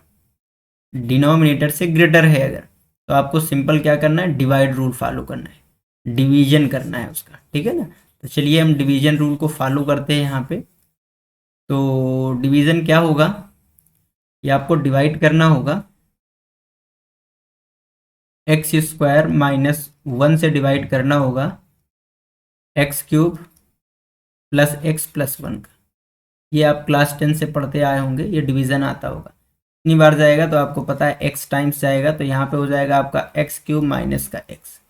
denominator से ग्रेटर है अगर, तो आपको सिंपल क्या करना है, डिवाइड रूल फॉलो करना है। डिवीजन करना है उसका, ठीक है ना। तो चलिए हम डिवीजन रूल को फॉलो करते हैं यहाँ पे। तो डिवीजन क्या होगा, ये आपको डिवाइड करना होगा, एक्स स्क्वायर माइनस 1 से डिवाइड करना होगा x cube plus x plus 1 का। ये आप क्लास 10 से पढ़ते आए होंगे, ये डिवीजन आता होगा। इतनी बार जाएगा तो आपको पता है एक्स टाइम्स जाएगा, तो यहाँ पे हो जाएगा आपका एक्स क्यूब माइनस का एक्स।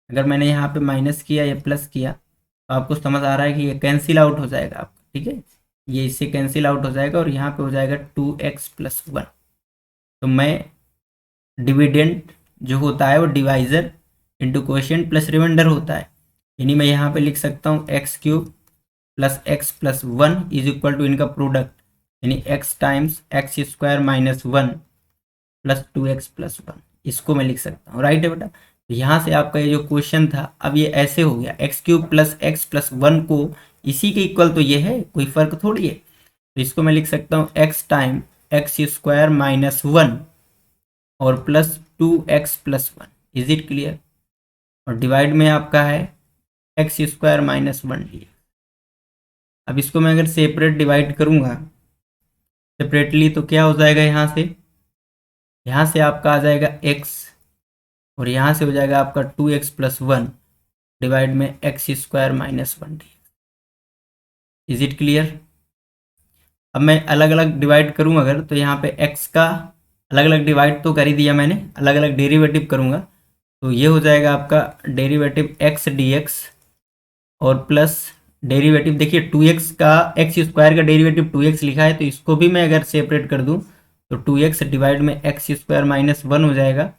अगर मैंने यहाँ पे माइनस किया या प्लस किया तो आपको समझ आ रहा है कि ये कैंसिल आउट हो जाएगा आपका, ठीक है। ये इससे कैंसिल आउट हो जाएगा और यहाँ पे हो जाएगा 2x प्लस 1। तो मैं डिविडेंड जो होता है वो divisor into quotient plus remainder होता है, यानी मैं यहाँ पे लिख सकता हूँ x cube plus x plus 1 is equal to इनका प्रोडक्ट, यानी x times x square minus 1 plus 2x plus 1, इसको मैं लिख सकता हूँ, राइट है बेटा। तो यहाँ से आपका ये जो क्वेश्चन था अब ये ऐसे हो गया, x cube plus x plus 1 को इसी के इक्वल तो ये है, कोई फर्क थोड़ी है। तो इसको मैं लिख सकता हूँ x time x square minus 1 और plus 2x plus 1, is it clear. और डिवाइड में आपका है एक्स स्क्वायर माइनस 1 डी। अब इसको मैं अगर सेपरेट डिवाइड करूँगा सेपरेटली तो क्या हो जाएगा, यहाँ से आपका आ जाएगा x और यहाँ से हो जाएगा आपका 2x प्लस 1 डिवाइड में x square minus 1 D. Is it clear. अब मैं अलग अलग डिवाइड करूँ अगर, तो यहाँ पे x का अलग अलग डिवाइड तो कर ही दिया मैंने, अलग अलग डेरिवेटिव करूँगा तो ये हो जाएगा आपका डेरिवेटिव x dx और प्लस डेरिवेटिव, देखिए 2x का एक्स स्क्वायर का डेरिवेटिव 2x लिखा है, तो इसको भी मैं अगर सेपरेट कर दूँ तो 2x डिवाइड में एक्स स्क्वायर माइनस 1 हो जाएगा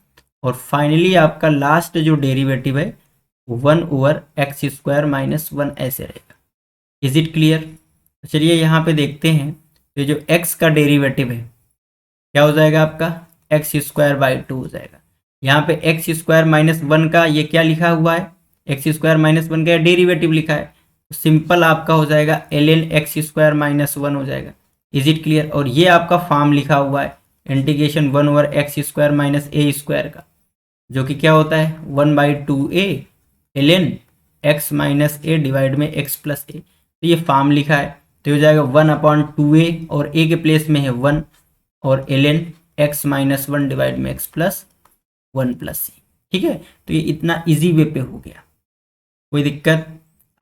और फाइनली आपका लास्ट जो डेरिवेटिव है 1 ओवर एक्स स्क्वायर माइनस 1 ऐसे रहेगा। Is it clear. चलिए यहाँ पे देखते हैं, तो जो x का डेरिवेटिव है क्या हो जाएगा आपका एक्स स्क्वायर बाई 2 हो जाएगा। यहाँ पे एक्स स्क्वायर माइनस 1 का ये क्या लिखा हुआ है, एक्स स्क्वायर माइनस 1 का डेरिवेटिव लिखा है, तो सिंपल आपका हो जाएगा ln एक्स स्क्वायर माइनस 1 हो जाएगा। Is it clear. और ये आपका फॉर्म लिखा हुआ है integration 1 over x square minus a square का, जो कि क्या होता है 1/2a ln x minus a divide में x प्लस ए। तो ये फॉर्म लिखा है, तो हो जाएगा 1/2a और a के प्लेस में है 1 और ln x माइनस 1 डिवाइड में x प्लस 1 प्लस सी, ठीक है। तो ये इतना इजी वे पे हो गया, कोई दिक्कत।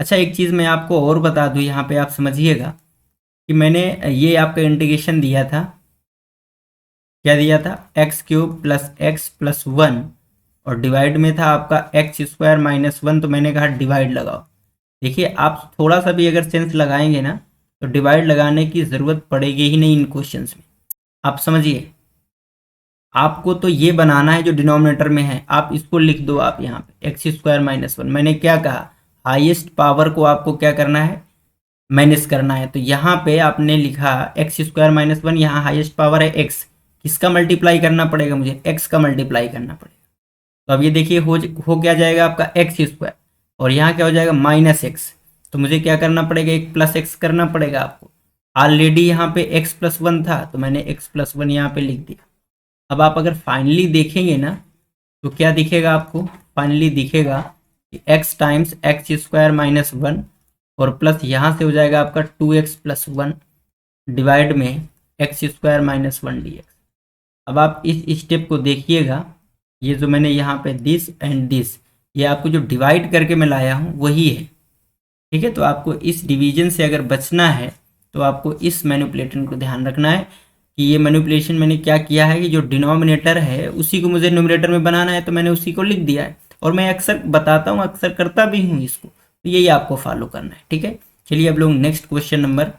अच्छा एक चीज़ मैं आपको और बता दूं, यहाँ पे आप समझिएगा कि मैंने ये आपका इंटीग्रेशन दिया था, क्या दिया था x cube plus x plus 1 और डिवाइड में था आपका एक्स स्क्वायर माइनस 1, तो मैंने कहा डिवाइड लगाओ। देखिए आप थोड़ा सा भी अगर सेंस लगाएंगे ना तो डिवाइड लगाने की ज़रूरत पड़ेगी ही नहीं इन क्वेश्चंस में। आप समझिए, आपको तो ये बनाना है जो डिनोमिनेटर में है, आप इसको लिख दो, आप यहाँ पे एक्स स्क्वायर माइनस 1, मैंने क्या कहा हाईएस्ट पावर को आपको क्या करना है माइनस करना है। तो यहाँ पे आपने लिखा एक्स स्क्वायर माइनस 1, यहाँ हाईएस्ट पावर है एक्स, किसका मल्टीप्लाई करना पड़ेगा मुझे एक्स का मल्टीप्लाई करना पड़ेगा। तो अब ये देखिए हो क्या जाएगा आपका एक्स स्क्वायर और यहाँ क्या हो जाएगा माइनस एक्स, तो मुझे क्या करना पड़ेगा एक प्लस एक्स करना पड़ेगा आपको। ऑलरेडी यहाँ पे एक्स प्लस 1 था तो मैंने एक्स प्लस 1 यहाँ पे लिख दिया। अब आप अगर फाइनली देखेंगे ना तो क्या दिखेगा आपको, फाइनली दिखेगा कि x times x square minus 1 और प्लस यहाँ से हो जाएगा आपका 2x प्लस 1 डिवाइड में एक्स स्क्वायर माइनस 1 डी। अब आप इस स्टेप को देखिएगा, ये जो मैंने यहाँ पे दिस एंड दिस, ये आपको जो डिवाइड करके मैं लाया हूँ वही है, ठीक है। तो आपको इस डिवीजन से अगर बचना है तो आपको इस मैनिपुलेशन को ध्यान रखना है कि ये मैनिपुलेशन मैंने क्या किया है कि जो डिनोमिनेटर है उसी को मुझे न्यूमरेटर में बनाना है, तो मैंने उसी को लिख दिया है और मैं अक्सर बताता हूँ, अक्सर करता भी हूँ इसको, तो यही आपको फॉलो करना है, ठीक है। चलिए अब लोग नेक्स्ट क्वेश्चन नंबर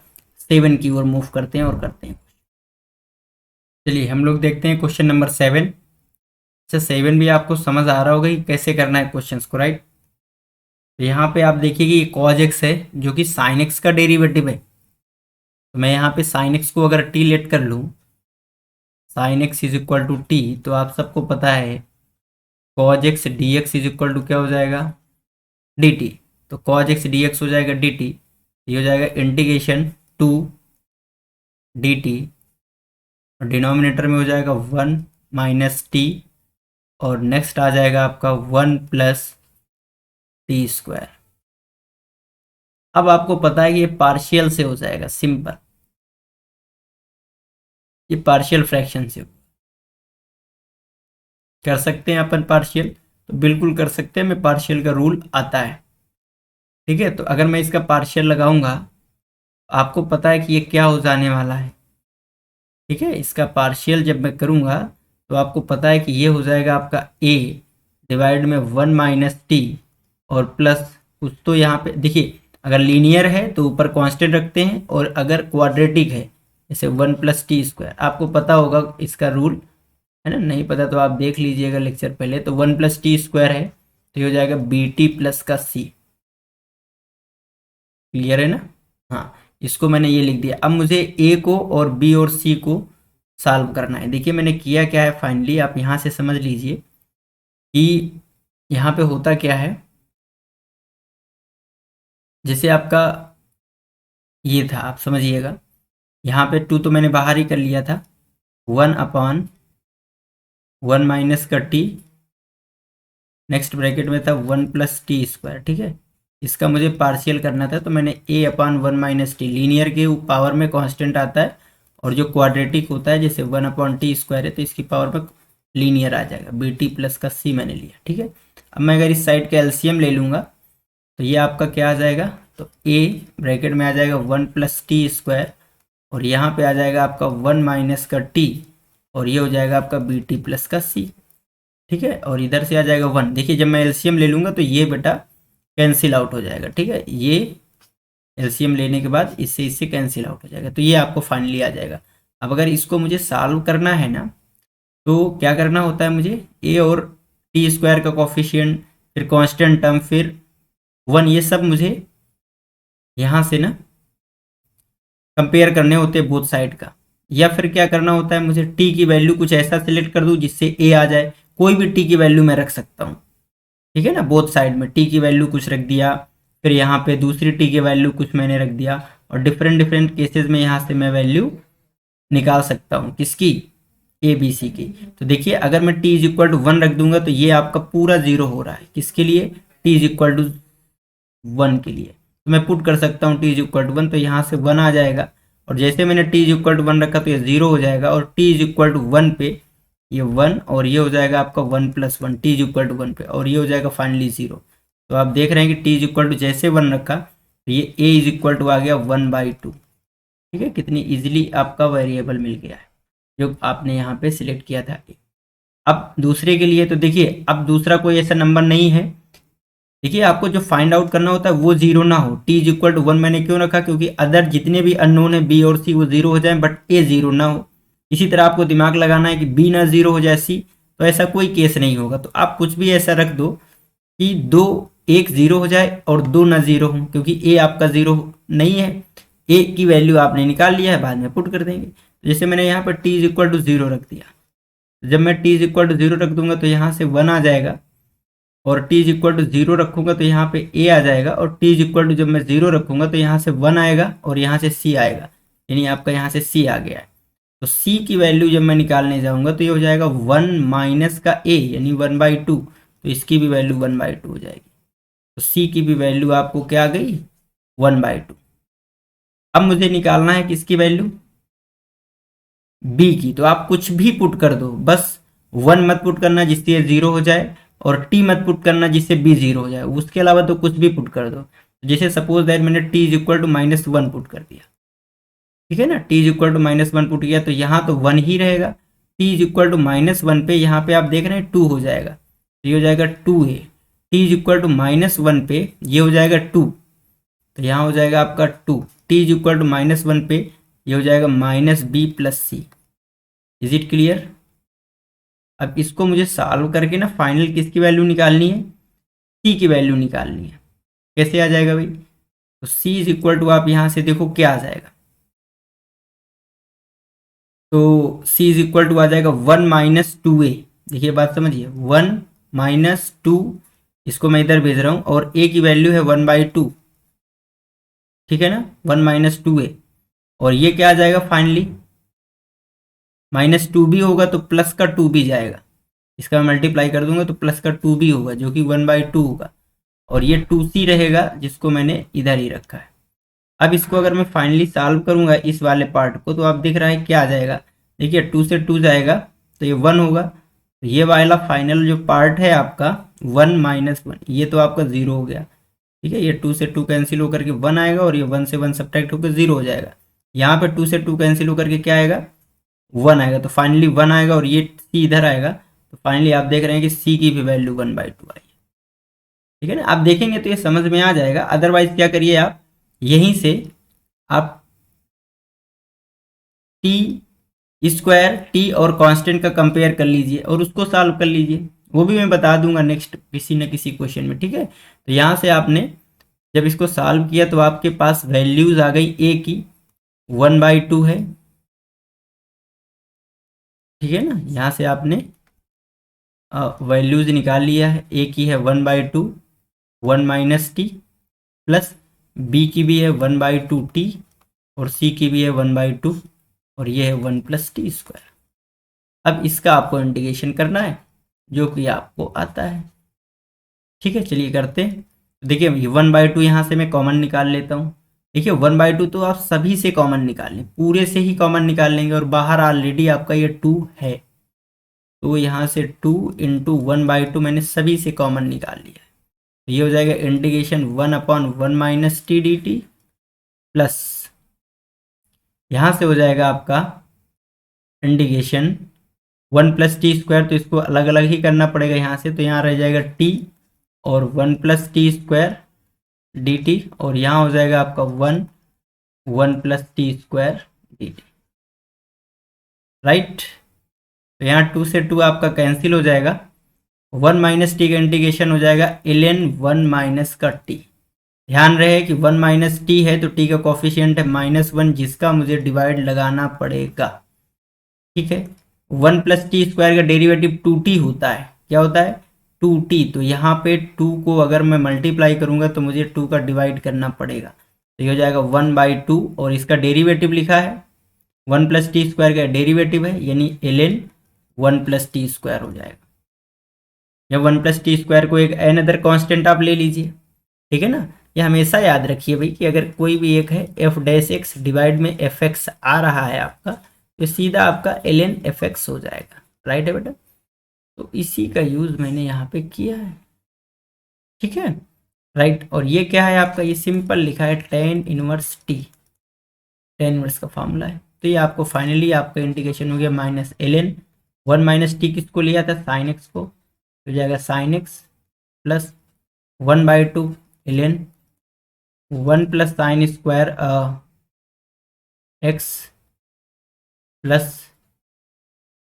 7 की ओर मूव करते हैं और करते हैं। चलिए हम लोग देखते हैं क्वेश्चन नंबर 7। अच्छा 7 भी आपको समझ आ रहा होगा कि कैसे करना है क्वेश्चंस को, राइट। तो यहाँ पे आप देखिए कि कॉज एक्स है जो कि साइन एक्स का डेरिवेटिव है, तो मैं यहाँ पे साइन एक्स को अगर टी लेट कर लूँ, sine x is equal to t, तो आप सबको पता है cos x d x is equal to क्या हो जाएगा डी टी। तो कॉज एक्स डी एक्स हो जाएगा डी टी, ये हो जाएगा इंटीग्रेशन 2 डी टी और डिनोमिनेटर में हो जाएगा 1 माइनस टी और नेक्स्ट आ जाएगा आपका 1 प्लस टी स्क्वायर। अब आपको पता है कि ये पार्शियल से हो जाएगा, सिंपल, ये पार्शियल फ्रैक्शन से कर सकते हैं अपन पार्शियल, तो बिल्कुल कर सकते हैं, मैं पार्शियल का रूल आता है। ठीक है, तो अगर मैं इसका पार्शियल लगाऊंगा, आपको पता है कि ये क्या हो जाने वाला है। ठीक है, इसका पार्शियल जब मैं करूंगा तो आपको पता है कि ये हो जाएगा आपका a डिवाइड में 1 माइनस टी और प्लस कुछ, तो यहाँ पे देखिए अगर लीनियर है तो ऊपर कांस्टेंट रखते हैं, और अगर क्वाड्रेटिक है जैसे 1 प्लस टी स्क्वायर, आपको पता होगा इसका रूल, है ना, नहीं पता तो आप देख लीजिएगा लेक्चर पहले। तो 1 प्लस टी स्क्वायर है तो ये हो जाएगा बी टी प्लस का सी। क्लियर है ना? हाँ, इसको मैंने ये लिख दिया। अब मुझे ए को और बी और सी को सॉल्व करना है। देखिए मैंने किया क्या है, फाइनली आप यहाँ से समझ लीजिए कि यहाँ पे होता क्या है। जैसे आपका ये था, आप समझिएगा, यहाँ पे 2 तो मैंने बाहर ही कर लिया था, 1 अपॉन 1 माइनस का टी, नेक्स्ट ब्रैकेट में था 1 प्लस टी स्क्वायर। ठीक है, इसका मुझे पार्शियल करना था, तो मैंने ए अपॉन 1 माइनस टी, लीनियर के पावर में कांस्टेंट आता है, और जो क्वाड्रेटिक होता है जैसे 1 अपॉन टी स्क्वायर है तो इसकी पावर में लीनियर आ जाएगा, बी टी प्लस का सी मैंने लिया। ठीक है, अब मैं अगर इस साइड का एलसीएम ले लूँगा तो ये आपका क्या आ जाएगा, तो ए ब्रैकेट में आ जाएगा 1 प्लस टी स्क्वायर, और यहाँ पे आ जाएगा आपका 1 माइनस का टी, और ये हो जाएगा आपका बी टी प्लस का सी। ठीक है, और इधर से आ जाएगा 1। देखिए जब मैं एलसीएम ले लूँगा तो ये बेटा कैंसिल आउट हो जाएगा। ठीक है, ये एलसीएम लेने के बाद इससे इससे कैंसिल आउट हो जाएगा, तो ये आपको फाइनली आ जाएगा। अब अगर इसको मुझे सॉल्व करना है ना, तो क्या करना होता है मुझे, ए और टी स्क्वायर का कोफिशिएंट, फिर कांस्टेंट टर्म, फिर 1, ये सब मुझे यहाँ से ना कंपेयर करने होते हैं बोथ साइड का। या फिर क्या करना होता है मुझे, टी की वैल्यू कुछ ऐसा सिलेक्ट कर दूँ जिससे ए आ जाए, कोई भी टी की वैल्यू मैं रख सकता हूँ। ठीक है ना, बोथ साइड में टी की वैल्यू कुछ रख दिया, फिर यहाँ पे दूसरी टी की वैल्यू कुछ मैंने रख दिया, और डिफरेंट डिफरेंट केसेस में यहाँ से मैं वैल्यू निकाल सकता हूँ, किसकी, ए बी सी की। तो देखिए अगर मैं टी इज इक्वल टू 1 रख दूंगा तो ये आपका पूरा 0 हो रहा है, किसके लिए, टी इज इक्वल टू 1 के लिए। तो मैं पुट कर सकता हूँ टी इज इक्वल टू 1, तो यहाँ से 1 आ जाएगा, और जैसे मैंने टी इज इक्वल टू 1 रखा तो ये 0 हो जाएगा, और टी इज इक्वल टू 1 पे ये 1, और ये हो जाएगा आपका 1 plus 1 t is equal to 1 पे, और ये हो जाएगा फाइनली 0। तो आप देख रहे हैं कि टी इज इक्वल टू जैसे 1 रखा तो ये ए इज इक्वल टू आ गया 1/2। ठीक है, कितनी इजीली आपका वेरिएबल मिल गया है जो आपने यहाँ पे सिलेक्ट किया था। अब दूसरे के लिए तो देखिए, अब दूसरा कोई ऐसा नंबर नहीं है। देखिए आपको जो फाइंड आउट करना होता है वो 0 ना हो, टी इज इक्वल टू 1 मैंने क्यों रखा, क्योंकि अदर जितने भी अननोन है बी और सी वो 0 हो जाए, बट ए 0 ना हो। इसी तरह आपको दिमाग लगाना है कि बी ना 0 हो जाए सी, तो ऐसा कोई केस नहीं होगा। तो आप कुछ भी ऐसा रख दो कि दो, एक 0 हो जाए और 2 ना 0 हो, क्योंकि ए आपका 0 नहीं है, ए की वैल्यू आपने निकाल लिया है, बाद में पुट कर देंगे। जैसे मैंने यहाँ पर टी इज इक्वल टू 0 रख दिया, जब मैं टी इज इक्वल टू 0 रख दूंगा तो यहाँ से 1 आ जाएगा, और टी इज इक्वल टू 0 रखूंगा तो यहाँ पे ए आ जाएगा, और टी इज इक्वल टू जब मैं 0 रखूंगा तो यहाँ से 1 आएगा और यहाँ से सी आएगा, यानी आपका यहाँ से सी आ गया है। तो सी की वैल्यू जब मैं निकालने जाऊंगा तो ये हो जाएगा 1 माइनस का ए यानी 1/2, तो इसकी भी वैल्यू 1/2 हो जाएगी। तो सी की भी वैल्यू आपको क्या आ गई, 1/2। अब मुझे निकालना है किसकी वैल्यू, बी की। तो आप कुछ भी पुट कर दो, बस 1 मत पुट करना जिससे ये 0 हो जाए, और टी मत पुट करना जिससे बी 0 हो जाए, उसके अलावा तो कुछ भी पुट कर दो। जैसे सपोज दैट मैंने t is equal to -1 put कर दिया, ठीक है ना, t is equal to -1 put किया तो यहाँ तो 1 ही रहेगा। टी इज इक्वल टू -1 पे यहाँ पे आप देख रहे हैं 2 हो जाएगा, तो ये हो जाएगा 2a। T is equal to -1 पे ये हो जाएगा 2, तो यहाँ हो जाएगा आपका 2। टी इज इक्वल टू -1 पे ये हो जाएगा -b plus c. Is it clear? अब इसको मुझे सॉल्व करके ना फाइनल किसकी वैल्यू निकालनी है, सी की वैल्यू निकालनी है। कैसे आ जाएगा भाई, तो सी इज इक्वल टू आप यहाँ से देखो क्या आ जाएगा, तो सी इज इक्वल टू आ जाएगा 1 माइनस 2a। देखिए बात समझिए, 1 माइनस 2, इसको मैं इधर भेज रहा हूँ, और a की वैल्यू है 1/2, ठीक है ना, 1 माइनस 2a, और ये क्या आ जाएगा फाइनली, -2 भी होगा तो प्लस का 2 भी जाएगा, इसका मैं मल्टीप्लाई कर दूंगा तो प्लस का 2 भी होगा जो कि 1/2 होगा, और ये 2c रहेगा जिसको मैंने इधर ही रखा है। अब इसको अगर मैं फाइनली सॉल्व करूंगा इस वाले पार्ट को, तो आप दिख रहा है क्या आ जाएगा, देखिए 2 से 2 जाएगा तो ये 1 होगा। तो ये वाला फाइनल जो पार्ट है आपका 1 माइनस 1, ये तो आपका 0 हो गया। ठीक है, ये 2 से 2 कैंसिल होकर के 1 आएगा और ये 1 से 1 सब्ट्रैक्ट होकर 0 हो जाएगा। यहाँ पे 2 से 2 कैंसिल होकर के क्या आएगा, 1 आएगा। तो फाइनली 1 आएगा और ये c इधर आएगा। तो फाइनली आप देख रहे हैं कि c की भी वैल्यू 1/2 आई। ठीक है ना, आप देखेंगे तो ये समझ में आ जाएगा। अदरवाइज क्या करिए, आप यहीं से आप टी स्क्वायर टी और कांस्टेंट का कंपेयर कर लीजिए और उसको सॉल्व कर लीजिए। वो भी मैं बता दूंगा नेक्स्ट किसी न किसी क्वेश्चन में। ठीक है, तो यहाँ से आपने जब इसको सॉल्व किया तो आपके पास वैल्यूज आ गई ए की 1/2 है। ठीक है ना, यहाँ से आपने वैल्यूज निकाल लिया है। ए की है 1/2, 1 माइनस टी, प्लस बी की भी है 1/2 टी, और सी की भी है 1/2, और ये है 1 प्लस टी स्क्वायर। अब इसका आपको इंटीग्रेशन करना है जो कि आपको आता है। ठीक है, चलिए करते हैं। देखिए 1/2 यहाँ से मैं कॉमन निकाल लेता हूँ। देखिए 1/2 तो आप सभी से कॉमन निकाल लें, पूरे से ही कॉमन निकाल लेंगे, और बाहर ऑलरेडी आपका ये 2 है। तो यहाँ से 2 इंटू 1/2 मैंने सभी से कॉमन निकाल लिया है। तो ये हो जाएगा integration 1/1 minus T D T, plus यहाँ से हो जाएगा आपका इंटीग्रेशन 1 प्लस टी स्क्वायर। तो इसको अलग अलग ही करना पड़ेगा यहाँ से, तो यहाँ रह जाएगा टी और 1 plus T square D t, और यहाँ हो जाएगा आपका 1 plus T square D T. Right, तो यहाँ 2 से 2 आपका कैंसिल हो जाएगा। 1 माइनस टी का इंटीग्रेशन हो जाएगा ln 1 माइनस का टी। ध्यान रहे कि 1 माइनस टी है तो टी का कॉफिशिएंट है -1, जिसका मुझे डिवाइड लगाना पड़ेगा। ठीक है, 1 प्लस टी स्क्वायर का डेरिवेटिव 2t होता है। क्या होता है, 2t। तो यहाँ पे 2 को अगर मैं मल्टीप्लाई करूंगा तो मुझे 2 का डिवाइड करना पड़ेगा। तो ये हो जाएगा 1/2, और इसका डेरिवेटिव लिखा है 1 प्लस टी स्क्वायर का डेरिवेटिव है, यानी ln 1 प्लस टी स्क्वायर हो जाएगा। या 1 प्लस टी स्क्वायर को एक एन अदर कॉन्स्टेंट आप ले लीजिए। ठीक है ना, ये हमेशा याद रखिए भाई कि अगर कोई भी एक है एफ डैश एक्स डिवाइड में एफ एक्स आ रहा है आपका, तो सीधा आपका ln एफ एक्स हो जाएगा। राइट है बेटा, तो इसी का यूज मैंने यहाँ पे किया है। ठीक है, राइट। और ये क्या है आपका, ये सिंपल लिखा है tan inverse T, tan inverse का फॉर्मूला है। तो ये आपको फाइनली आपका इंटीग्रेशन हो गया -ln 1 माइनस टी किसको लिया था, साइन एक्स को, हो जाएगा sine x plus 1/2 ln 1 plus sine square x plus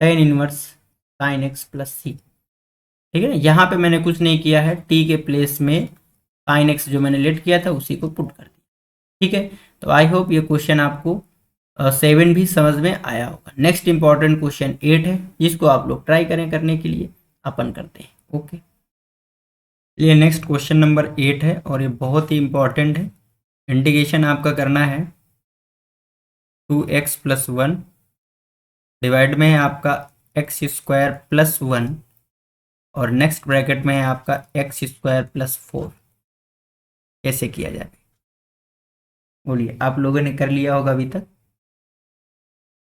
tan inverse sine x plus c. ठीक है ना, यहाँ पे मैंने कुछ नहीं किया है, टी के प्लेस में साइन एक्स जो मैंने लेट किया था उसी को पुट कर दिया। ठीक है, तो आई होप ये क्वेश्चन आपको 7 भी समझ में आया होगा। नेक्स्ट इंपॉर्टेंट क्वेश्चन 8 है, जिसको आप लोग ट्राई करें करने के लिए, अपन करते हैं। ओके, ये नेक्स्ट क्वेश्चन नंबर 8 है और ये बहुत ही इंपॉर्टेंट है। इंटीग्रेशन आपका करना है 2x प्लस 1 डिवाइड में है आपका एक्स स्क्वायर प्लस 1, और नेक्स्ट ब्रैकेट में है आपका एक्स स्क्वायर प्लस 4। कैसे किया जाए, बोलिए, आप लोगों ने कर लिया होगा अभी तक,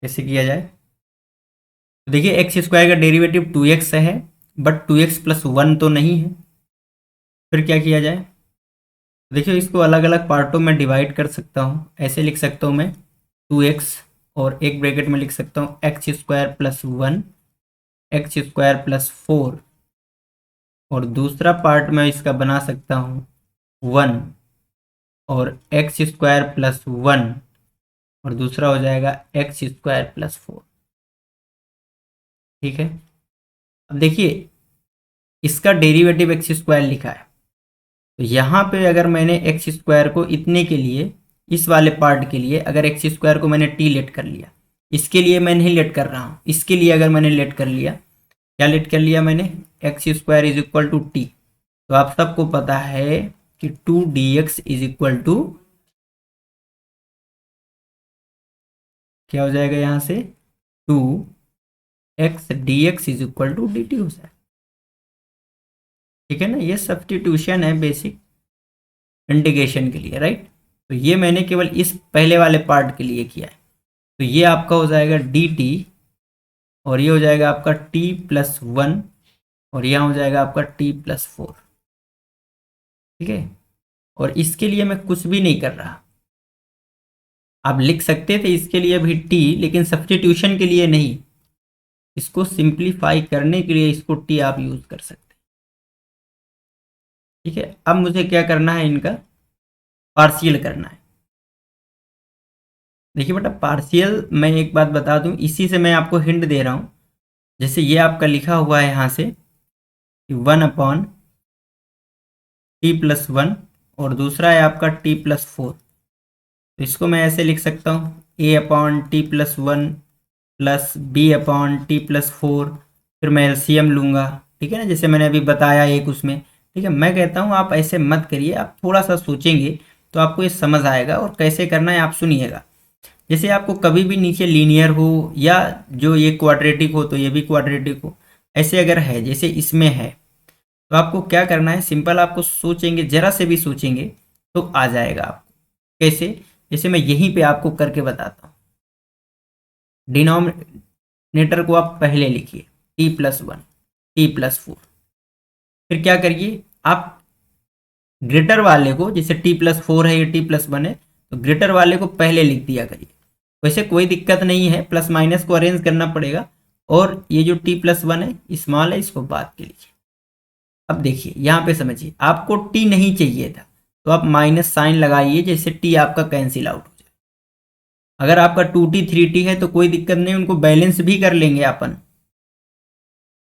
कैसे किया जाए। तो देखिए एक्स स्क्वायर का डेरिवेटिव 2x है, बट 2x प्लस 1 तो नहीं है। फिर क्या किया जाए, देखिए इसको अलग अलग पार्टों में डिवाइड कर सकता हूँ। ऐसे लिख सकता हूँ मैं 2x, और एक ब्रैकेट में लिख सकता हूँ x square plus 1 x square plus 4, और दूसरा पार्ट में इसका बना सकता हूँ 1 और एक्स स्क्वायर प्लस 1, और दूसरा हो जाएगा एक्स स्क्वायर प्लस 4। ठीक है, अब देखिए इसका डेरिवेटिव एक्स स्क्वायर लिखा है, तो यहाँ पे अगर मैंने एक्स स्क्वायर को इतने के लिए, इस वाले पार्ट के लिए अगर एक्स स्क्वायर को मैंने टी लेट कर लिया, इसके लिए मैं नहीं लेट कर रहा हूँ, इसके लिए अगर मैंने लेट कर लिया, क्या लेट कर लिया मैंने, x square is equal to t. तो आप सबको पता है कि 2dx इज इक्वल टू क्या हो जाएगा, यहाँ से 2x dx is equal to dt हो जाएगा। ठीक है ना, ये सब्स्टिट्यूशन है बेसिक, इंटीग्रेशन के लिए, राइट। तो ये मैंने केवल इस पहले वाले पार्ट के लिए किया है। तो ये आपका हो जाएगा डी टी, और ये हो जाएगा आपका t+1, और यहाँ हो जाएगा आपका t+4, ठीक है। और इसके लिए मैं कुछ भी नहीं कर रहा, आप लिख सकते थे इसके लिए भी t, लेकिन सब्स्टिट्यूशन के लिए नहीं, इसको सिंप्लीफाई करने के लिए इसको t आप यूज कर सकते हैं, ठीक है। अब मुझे क्या करना है, इनका पार्शियल करना है। देखिए बेटा, पार्शियल मैं एक बात बता दूं, इसी से मैं आपको हिंट दे रहा हूं। जैसे ये आपका लिखा हुआ है यहाँ से 1/t+1, और दूसरा है आपका t+4। तो इसको मैं ऐसे लिख सकता हूँ a/t+1 प्लस b/t+4, फिर मैं एलसीएम लूँगा, ठीक है ना, जैसे मैंने अभी बताया एक उसमें, ठीक है। मैं कहता हूँ आप ऐसे मत करिए, आप थोड़ा सा सोचेंगे तो आपको ये समझ आएगा, और कैसे करना है आप सुनिएगा। जैसे आपको कभी भी नीचे लीनियर हो, या जो ये क्वाड्रेटिक हो तो ये भी क्वाड्रेटिक हो, ऐसे अगर है जैसे इसमें है, तो आपको क्या करना है, सिंपल आपको सोचेंगे, जरा से भी सोचेंगे तो आ जाएगा आपको। कैसे? जैसे मैं यहीं पे आपको करके बताता हूँ। डिनोमिनेटर को आप पहले लिखिए t+1, t+4, फिर क्या करिए आप ग्रेटर वाले को, जैसे t+4 है, ये t+1 है, तो ग्रेटर वाले को पहले लिख दिया करिए। वैसे कोई दिक्कत नहीं है, प्लस माइनस को अरेंज करना पड़ेगा, और ये जो t+1 है स्मॉल है, इसको बाद के लीजिए। अब देखिए यहाँ पे समझिए, आपको t नहीं चाहिए था, तो आप माइनस साइन लगाइए, जैसे t आपका कैंसिल आउट हो जाए। अगर आपका 2t 3t है तो कोई दिक्कत नहीं, उनको बैलेंस भी कर लेंगे अपन,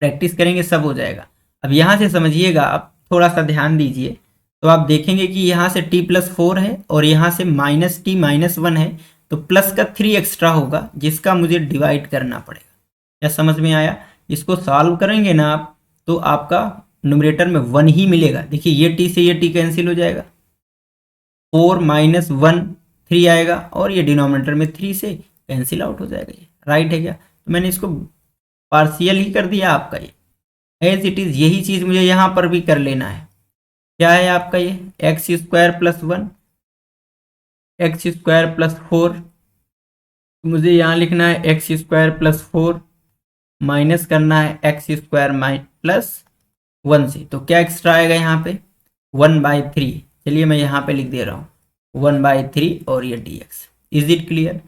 प्रैक्टिस करेंगे सब हो जाएगा। अब यहाँ से समझिएगा, आप थोड़ा सा ध्यान दीजिए, तो आप देखेंगे कि यहाँ से t+4 है, और यहाँ से -t-1 है, तो प्लस का 3 एक्स्ट्रा होगा, जिसका मुझे डिवाइड करना पड़ेगा। क्या समझ में आया? इसको सॉल्व करेंगे ना आप, तो आपका न्यूमरेटर में 1 ही मिलेगा। देखिए ये t से ये t कैंसिल हो जाएगा, 4 - 1 3 आएगा, और ये डिनोमिनेटर में 3 से कैंसिल आउट हो जाएगा। ये राइट है क्या? तो मैंने इसको पार्शियल ही कर दिया आपका, ये एज इट इज यही चीज मुझे यहां पर भी कर लेना है। क्या है आपका ये x² + 1, x²+4, मुझे यहाँ लिखना है x² + 4, माइनस करना है x² +1 से, तो क्या एक्स्ट्रा आएगा यहाँ पे 1/3। चलिए मैं यहाँ पे लिख दे रहा हूँ 1/3, और ये dx। Is it clear?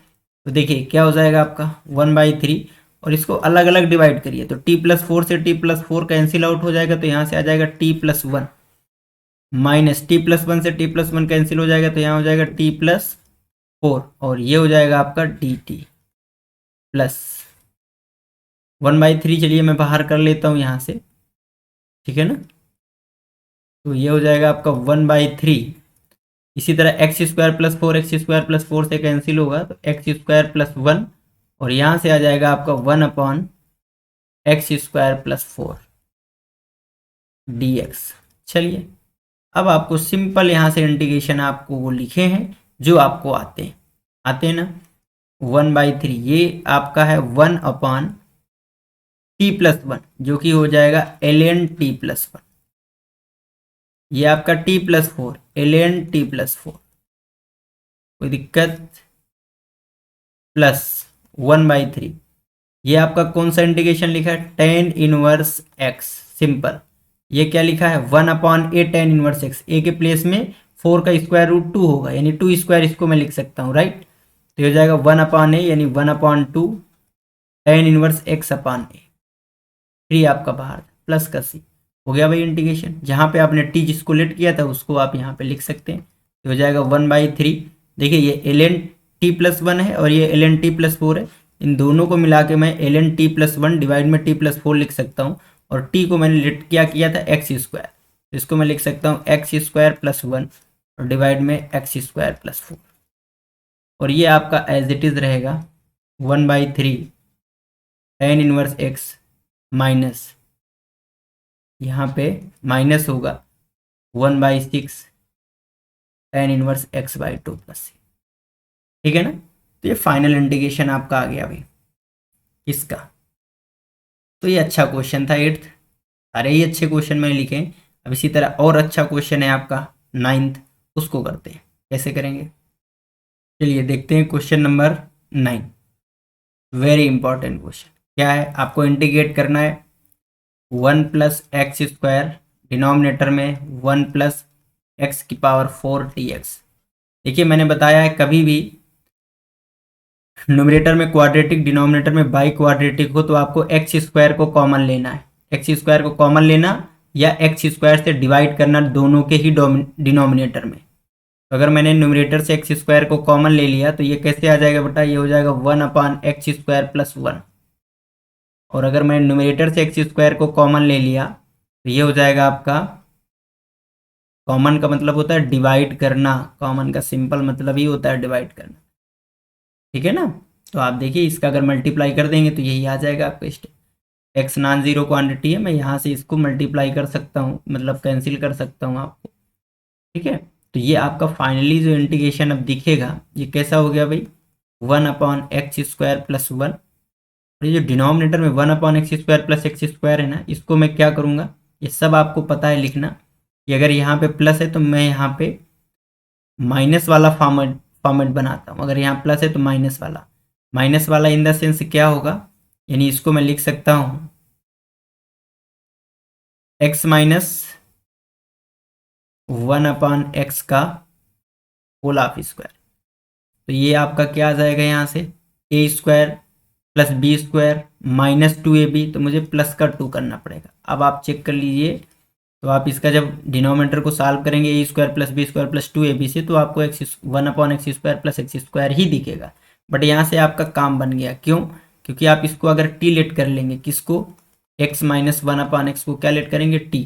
तो देखिए क्या हो जाएगा आपका 1/3, और इसको अलग अलग डिवाइड करिए, तो t+4 से t+4 कैंसिल आउट हो जाएगा, तो यहाँ से आ जाएगा t+1, माइनस t+1 से t+1 कैंसिल हो जाएगा, तो यहाँ हो जाएगा t+4, और ये हो जाएगा आपका dt प्लस 1/3। चलिए मैं बाहर कर लेता हूँ यहाँ से, ठीक है ना। तो ये हो जाएगा आपका 1/3। इसी तरह x² + 4 से कैंसिल होगा, तो x² + 1, और यहाँ से आ जाएगा आपका 1/x² + 4 dx। चलिए अब आपको सिंपल यहाँ से इंटीग्रेशन आपको वो लिखे हैं जो आपको आते हैं ना। 1/3 ये आपका है 1/t+1, जो कि हो जाएगा ln t+1। ये आपका t+4 ln t+4, कोई दिक्कत, प्लस 1/3। ये आपका कौन सा इंटीग्रेशन लिखा है, tan−1x, सिंपल। ये क्या लिखा है 1/a tan−1x, a के प्लेस में 4 का √2 होगा, यानी 2² इसको मैं लिख सकता हूँ, राइट। तो ये हो जाएगा 1/a, यानी 1/2 tan−1x/a। 3 आपका बाहर, प्लस का c, हो गया भाई इंटीग्रेशन। जहाँ पे आपने t जिसको लेट किया था उसको आप यहाँ पे लिख सकते हैं, तो हो जाएगा 1/3। देखिए ये ln t+1 है, और ये ln t+4 है, इन दोनों को मिला के मैं ln t+1 डिवाइड में t+4 लिख सकता हूँ, और t को मैंने लेट क्या किया था x², इसको मैं लिख सकता हूँ x² + 1, और डिवाइड में x² + 4, और ये आपका एज इट इज रहेगा 1/3 tan−1x माइनस, यहाँ पे माइनस होगा 1/6 tan−1x/2 + c, ठीक है ना। तो ये फाइनल इंटीग्रेशन आपका आ गया भाई इसका। तो ये अच्छा क्वेश्चन था 8th, सारे ही अच्छे क्वेश्चन मैंने लिखे हैं। अब इसी तरह और अच्छा क्वेश्चन है आपका 9th, उसको करते हैं। कैसे करेंगे, चलिए देखते हैं question number 9। Very important question. क्या है, आपको इंटीग्रेट करना है 1+x² डिनोमिनेटर में 1+x⁴dx। देखिए मैंने बताया है कभी भी न्यूमरेटर में क्वाड्रेटिक डिनोमिनेटर में बाई क्वाड्रेटिक हो तो आपको x² को कॉमन लेना है। x² को कॉमन लेना या x² से डिवाइड करना दोनों के ही डिनोमिनेटर में। तो अगर मैंने न्यूमरेटर से x² को कॉमन ले लिया तो ये कैसे आ जाएगा बेटा, ये हो जाएगा 1/x² + 1। और अगर मैं न्यूमरेटर से x² को कॉमन ले लिया तो ये हो जाएगा आपका, कॉमन का मतलब होता है डिवाइड करना, कॉमन का सिंपल मतलब ही होता है डिवाइड करना, ठीक है ना। तो आप देखिए इसका अगर मल्टीप्लाई कर देंगे तो यही आ जाएगा आपका step. X non zero quantity है, मैं यहाँ से इसको मल्टीप्लाई कर सकता हूँ, मतलब कैंसिल कर सकता हूँ आपको, ठीक है। तो ये आपका फाइनली जो इंटीग्रेशन अब दिखेगा ये कैसा हो गया भाई, 1/x² + 1। और ये जो डिनोमिनेटर में 1/x² + x² है ना, इसको मैं क्या करूँगा, ये सब आपको पता है लिखना कि अगर यहाँ पे प्लस है तो मैं यहाँ पे माइनस वाला फॉर्मेट बनाता हूँ। अगर यहाँ प्लस है तो माइनस वाला इन द सेंस क्या होगा, यानी इसको मैं लिख सकता हूँ x - 1/x का होल हाफ स्क्वायर। तो ये आपका क्या आ जाएगा यहाँ से, a² + b² - 2ab। तो मुझे प्लस का 2 करना पड़ेगा। अब आप चेक कर लीजिए, तो आप इसका जब डिनोमिनेटर को सॉल्व करेंगे a² + b² + 2ab से, तो आपको 1/x² + x² ही दिखेगा। बट यहाँ से आपका काम बन गया, क्यों, क्योंकि आप इसको अगर t लेट कर लेंगे, किसको, x - 1/x को क्या लेट करेंगे, t।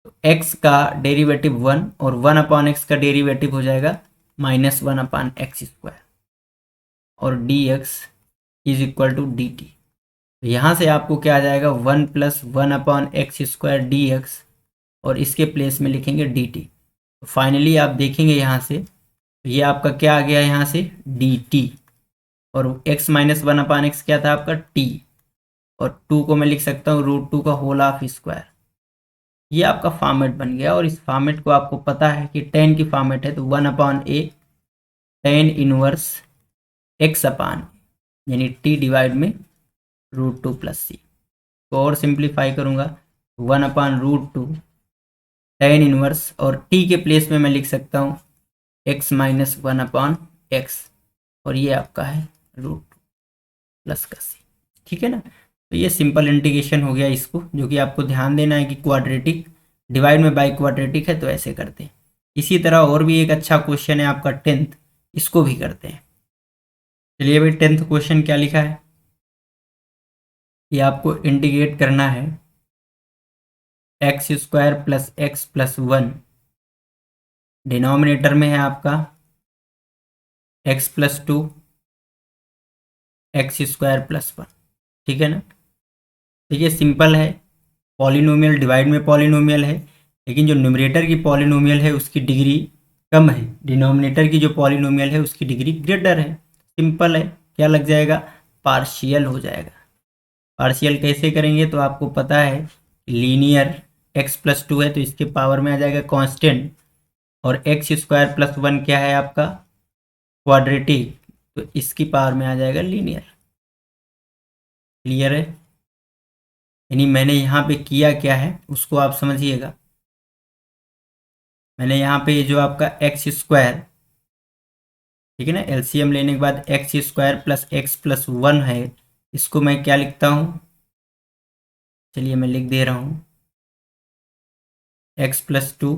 तो x का डेरिवेटिव 1 और 1/x का डेरिवेटिव हो जाएगा -1/x², और dx = dt। यहाँ से आपको क्या आ जाएगा, 1 + 1/x² dx, और इसके प्लेस में लिखेंगे dt। तो फाइनली आप देखेंगे यहाँ से, ये आपका क्या आ गया यहाँ से, dt। और x - 1/x क्या था आपका, t। और 2 को मैं लिख सकता हूँ √2 का होल हाफ स्क्वायर। ये आपका फॉर्मेट बन गया। और इस फॉर्मेट को आपको पता है कि tan की फॉर्मेट है, तो 1/a tan इनवर्स x अपान, यानी t डिवाइड में √2 + c। तो और सिंप्लीफाई करूँगा, 1/√2 tan इनवर्स, और t के प्लेस में मैं लिख सकता हूँ x - 1/x, और ये आपका है √2 + का c, ठीक है ना। तो ये सिंपल इंटीग्रेशन हो गया इसको, जो कि आपको ध्यान देना है कि क्वाड्रेटिक डिवाइड में बाई क्वाड्रेटिक है तो ऐसे करते हैं। इसी तरह और भी एक अच्छा क्वेश्चन है आपका 10th, इसको भी करते हैं। चलिए भाई 10th क्वेश्चन क्या लिखा है, ये आपको इंटीग्रेट करना है x² + x + 1, डिनोमिनेटर में है आपका x + 2 x² + 1, ठीक है ना। तो ये सिंपल है, पॉलिनोमियल डिवाइड में पॉलिनोमियल है, लेकिन जो न्यूमरेटर की पॉलिनोमियल है उसकी डिग्री कम है, डिनोमिनेटर की जो पॉलिनोमियल है उसकी डिग्री ग्रेटर है। सिंपल है, क्या लग जाएगा, पार्शियल हो जाएगा। पार्शियल कैसे करेंगे, तो आपको पता है लीनियर, x + 2 है तो इसके पावर में आ जाएगा कांस्टेंट, और x² + 1 क्या है आपका, क्वाड्रेटिक, तो इसकी पावर में आ जाएगा लीनियर। क्लियर है, यानी मैंने यहाँ पे किया क्या है उसको आप समझिएगा। मैंने यहाँ पे जो आपका x², ठीक है ना, एलसीएम लेने के बाद x² + x + 1 है, इसको मैं क्या लिखता हूँ, चलिए मैं लिख दे रहा हूँ x + 2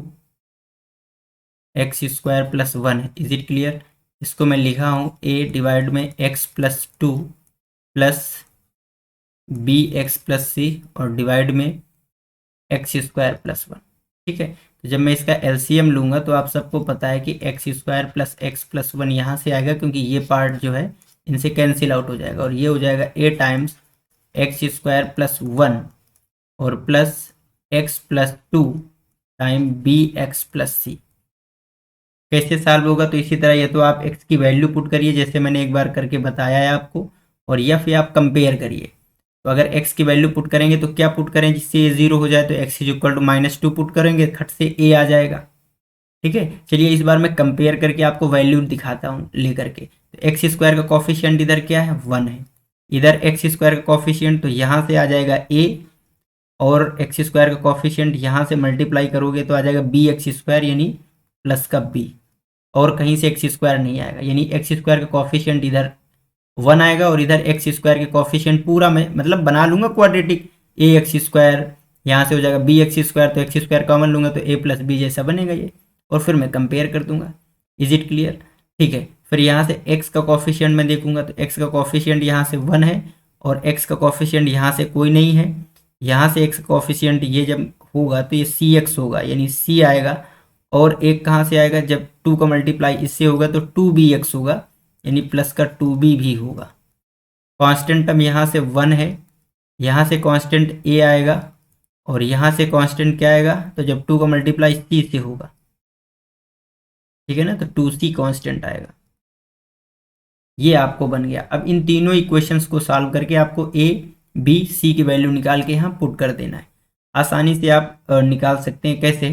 x² + 1 है। इज इट क्लियर, इसको मैं लिखा हूँ a डिवाइड में x + 2 प्लस bx + c और डिवाइड में x² + 1, ठीक है। तो जब मैं इसका एलसीएम लूँगा तो आप सबको पता है कि x² + x + 1 यहाँ से आएगा, क्योंकि ये पार्ट जो है इनसे कैंसिल आउट हो जाएगा, और ये हो जाएगा a टाइम्स x² + 1 और plus x + 2 time bx + c। कैसे सॉल्व होगा, तो इसी तरह ये तो आप x की वैल्यू पुट करिए जैसे मैंने एक बार करके बताया है आपको, और या फिर आप कंपेयर करिए। तो अगर x की वैल्यू पुट करेंगे तो क्या पुट करें जिससे ये 0 हो जाए, तो x = -2 पुट करेंगे, खट से a आ जाएगा। ठीक है, चलिए इस बार मैं कंपेयर करके आपको वैल्यू दिखाता हूँ लेकर के। तो एक्स स्क्वायर का कॉफिशिएंट इधर क्या है, 1 है। इधर एक्स स्क्वायर का कॉफिशिएंट तो यहाँ से आ जाएगा ए, और एक्स स्क्वायर का कॉफिशिएंट यहाँ से मल्टीप्लाई करोगे तो आ जाएगा बी एक्स स्क्वायर, यानी प्लस का बी, और कहीं से एक्स स्क्वायर नहीं आएगा, यानी एक्स स्क्वायर का कॉफिशिएंट इधर 1 आएगा, और इधर एक्स स्क्वायर के कॉफिशिएंट पूरा मैं मतलब बना लूंगा क्वाड्रेटिक, ए एक्स स्क्वायर यहाँ से हो जाएगा बी एक्स स्क्वायर, तो एक्स स्क्वायर कॉमन लूंगा तो ए प्लस बी जैसा बनेगा ये, और फिर मैं कंपेयर कर दूंगा। Is it clear? ठीक है, फिर यहाँ से x का कॉफिशिएंट मैं देखूंगा तो x का कॉफिशिएंट यहाँ से 1 है, और x का कॉफिशिएंट यहाँ से कोई नहीं है। यहाँ से x का कॉफिशिएंट ये जब होगा तो ये सी एक्स होगा, यानी c आएगा, और एक कहाँ से आएगा, जब 2 का मल्टीप्लाई इससे होगा तो 2bx होगा, यानी प्लस का 2b भी होगा। कांस्टेंट टर्म यहाँ से 1 है, यहाँ से कांस्टेंट a आएगा, और यहाँ से कांस्टेंट क्या आएगा, तो जब 2 का मल्टीप्लाई c से होगा, ठीक है ना, तो 2c कांस्टेंट आएगा। ये आपको बन गया। अब इन तीनों इक्वेशंस को सॉल्व करके आपको ए बी सी की वैल्यू निकाल के यहाँ पुट कर देना है। आसानी से आप निकाल सकते हैं। कैसे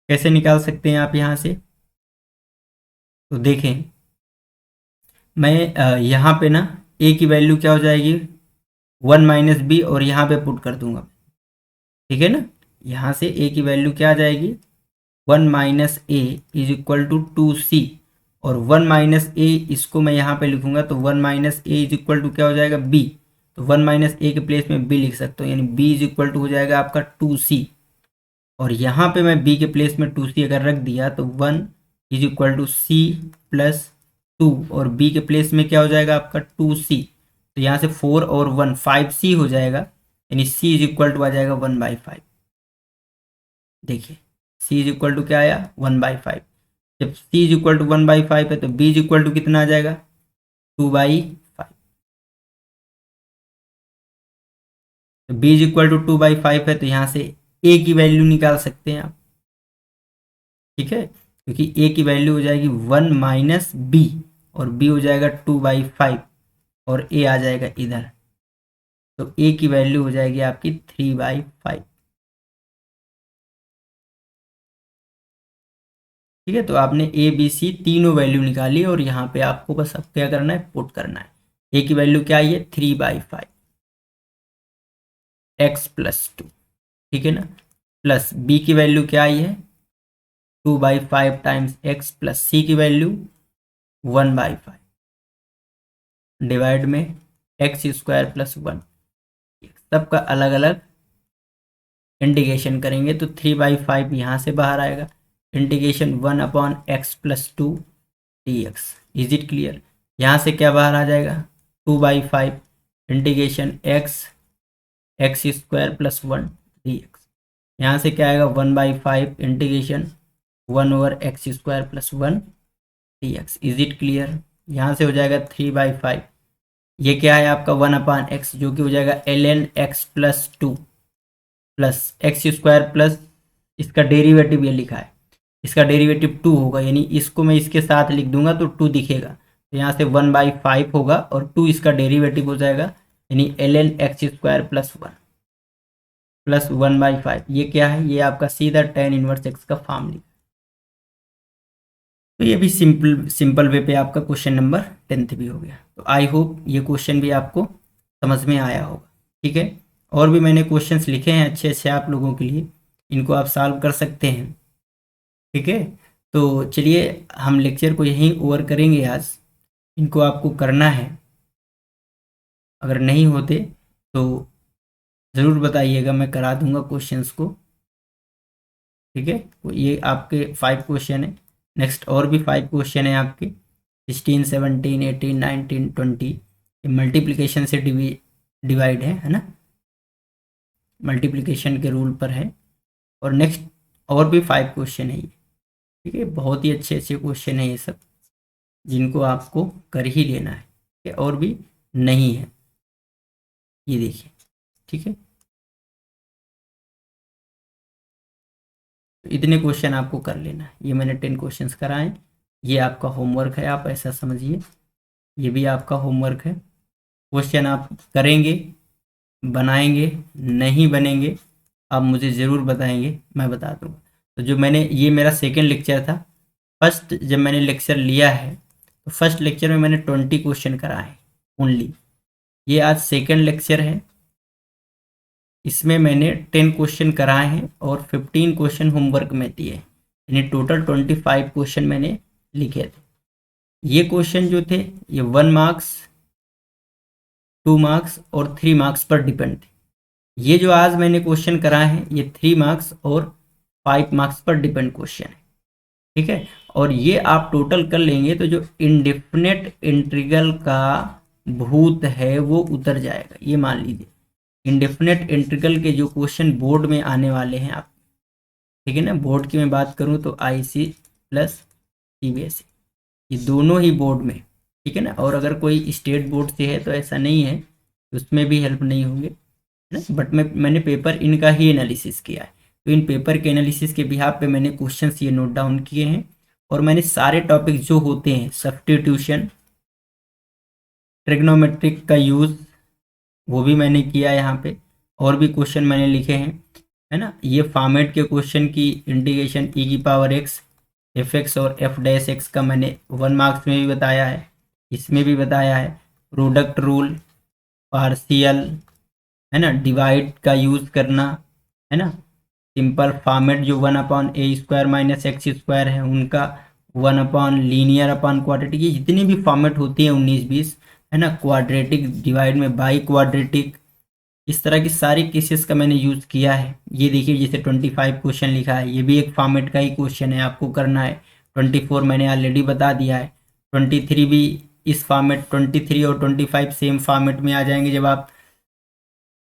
कैसे निकाल सकते हैं आप यहाँ से, तो देखें, मैं यहाँ पे ना ए की वैल्यू क्या हो जाएगी, 1 माइनस बी, और यहाँ पे पुट कर दूंगा, ठीक है ना। यहाँ से ए की वैल्यू क्या आ जाएगी, 1 minus a is equal to 2c, और 1 माइनस ए इसको मैं यहाँ पे लिखूंगा तो 1 minus a is equal to क्या हो जाएगा, b, तो 1 माइनस ए के प्लेस में b लिख सकता हूँ, यानी b इज इक्वल टू हो जाएगा आपका 2c, और यहाँ पे मैं b के प्लेस में 2c अगर रख दिया तो 1 is equal to c plus 2, और b के प्लेस में क्या हो जाएगा आपका 2c, तो यहाँ से 4 और 1 5c हो जाएगा, यानी c इज इक्वल टू आ जाएगा 1/5। देखिए c इज इक्वल टू क्या आया, 1/5। जब c इज इक्वल टू 1/5 है तो b इज इक्वल टू कितना आ जाएगा, 2/5। तो b इज इक्वल टू 2/5 है, तो यहाँ से a की वैल्यू निकाल सकते हैं आप, ठीक है, क्योंकि a की वैल्यू हो जाएगी 1 माइनस b, और b हो जाएगा 2/5, और a आ जाएगा इधर, तो a की वैल्यू हो जाएगी आपकी 3/5। ठीक है, तो आपने ए बी सी तीनों वैल्यू निकाली, और यहाँ पे आपको बस अब क्या करना है, पुट करना है। ए की वैल्यू क्या आई है, 3/5 एक्स प्लस 2, ठीक है ना, प्लस बी की वैल्यू क्या आई है, 2/5 टाइम्स एक्स, प्लस सी की वैल्यू 1/5 डिवाइड में एक्स स्क्वायर प्लस 1, सबका अलग अलग इंटीग्रेशन करेंगे तो 3/5 यहाँ से बाहर आएगा, integration 1/x plus 2 dx। Is it clear? यहाँ से क्या बाहर आ जाएगा, 2/5 integration x square plus 1 dx। यहाँ से क्या आएगा, 1/5 integration 1/x square plus 1 dx। Is it clear? यहाँ से हो जाएगा 3/5, ये क्या है आपका 1/x, जो कि हो जाएगा ln x plus 2 plus x square plus इसका डेरिवेटिव ये लिखा है, इसका डेरिवेटिव 2 होगा, यानी इसको मैं इसके साथ लिख दूंगा तो 2 दिखेगा, तो यहाँ से 1/5 होगा, और 2 इसका डेरिवेटिव हो जाएगा, यानी ln x square plus 1 plus 1/5। ये क्या है, ये आपका सीधा tan इनवर्स x का फॉर्म लिखा। तो ये भी सिंपल वे पे आपका क्वेश्चन नंबर 10th भी हो गया। तो आई होप ये क्वेश्चन भी आपको समझ में आया होगा, ठीक है। और भी मैंने क्वेश्चंस लिखे हैं अच्छे अच्छे आप लोगों के लिए, इनको आप सॉल्व कर सकते हैं, ठीक है। तो चलिए हम लेक्चर को यहीं ओवर करेंगे आज, इनको आपको करना है, अगर नहीं होते तो ज़रूर बताइएगा, मैं करा दूंगा क्वेश्चंस को, ठीक है। तो ये आपके 5 क्वेश्चन है, नेक्स्ट और भी 5 क्वेश्चन है आपके 16, 17, 18, 19, 20, ये मल्टीप्लिकेशन से डिवाइड है ना, मल्टीप्लिकेशन के रूल पर है, और नेक्स्ट और भी 5 क्वेश्चन है ये, ठीक है। बहुत ही अच्छे अच्छे क्वेश्चन है ये सब, जिनको आपको कर ही लेना है, ठीक है, और भी नहीं है, ये देखिए, ठीक है। तो इतने क्वेश्चन आपको कर लेना है, ये मैंने 10 क्वेश्चंस कराए, ये आपका होमवर्क है, आप ऐसा समझिए, ये भी आपका होमवर्क है। क्वेश्चन आप करेंगे, बनाएंगे, नहीं बनेंगे आप मुझे ज़रूर बताएंगे, मैं बता दूंगा। तो जो मैंने, ये मेरा सेकेंड लेक्चर था। फर्स्ट जब मैंने लेक्चर लिया है तो फर्स्ट लेक्चर में मैंने 20 क्वेश्चन कराए ओनली। ये आज सेकेंड लेक्चर है, इसमें मैंने 10 क्वेश्चन कराए हैं और 15 क्वेश्चन होमवर्क में दिए, यानी टोटल 25 क्वेश्चन मैंने लिखे थे। ये क्वेश्चन जो थे ये 1 मार्क्स, 2 मार्क्स और 3 मार्क्स पर डिपेंड थे। ये जो आज मैंने क्वेश्चन कराए हैं ये 3 मार्क्स और 5 मार्क्स पर डिपेंड क्वेश्चन है, ठीक है। और ये आप टोटल कर लेंगे तो जो इंडेफिनेट इंटीग्रल का भूत है वो उतर जाएगा। ये मान लीजिए इंडेफिनेट इंटीग्रल के जो क्वेश्चन बोर्ड में आने वाले हैं आप, ठीक है ना। बोर्ड की मैं बात करूं तो आईसी प्लस सीबीएसई, ये दोनों ही बोर्ड में, ठीक है ना। और अगर कोई स्टेट बोर्ड से है तो ऐसा नहीं है, उसमें भी हेल्प नहीं होंगे, है ना। बट मैंने पेपर इनका ही एनालिसिस किया है, तो इन पेपर के एनालिसिस के बिहाफ पे मैंने क्वेश्चंस ये नोट डाउन किए हैं। और मैंने सारे टॉपिक जो होते हैं, सब्स्टिट्यूशन, ट्रिग्नोमेट्रिक का यूज़, वो भी मैंने किया यहाँ पे। और भी क्वेश्चन मैंने लिखे हैं, है ना। ये फॉर्मेट के क्वेश्चन की इंटीग्रेशन ई की पावर एक्स, एफ एक्स और एफ डैश एक्स का मैंने 1 मार्क्स में भी बताया है, इसमें भी बताया है। प्रोडक्ट रूल, पार्शियल, है ना, डिवाइड का यूज़ करना, है ना। सिंपल फॉर्मेट जो 1/a² माइनस x² है उनका, 1/लीनियर/क्वाड्रेटिक, ये जितनी भी फॉर्मेट होती है 19-20, है ना। क्वाड्रेटिक डिवाइड में बाई क्वाड्रेटिक, इस तरह की सारी केसेस का मैंने यूज़ किया है। ये देखिए जैसे 25 क्वेश्चन लिखा है, ये भी एक फॉर्मेट का ही क्वेश्चन है, आपको करना है। 24 मैंने ऑलरेडी बता दिया है। 23 भी इस फॉर्मेट, 23 और 25 सेम फॉर्मेट में आ जाएंगे जब आप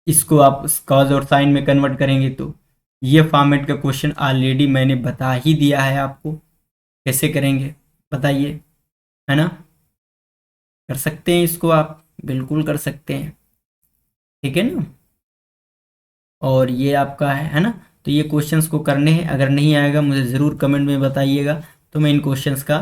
इसको आप कॉज और साइन में कन्वर्ट करेंगे। तो ये फॉर्मेट का क्वेश्चन ऑलरेडी मैंने बता ही दिया है आपको कैसे करेंगे, बताइए, है ना। कर सकते हैं इसको आप, बिल्कुल कर सकते हैं, ठीक है ना। और ये आपका है ना। तो ये क्वेश्चंस को करने हैं, अगर नहीं आएगा मुझे ज़रूर कमेंट में बताइएगा, तो मैं इन क्वेश्चंस का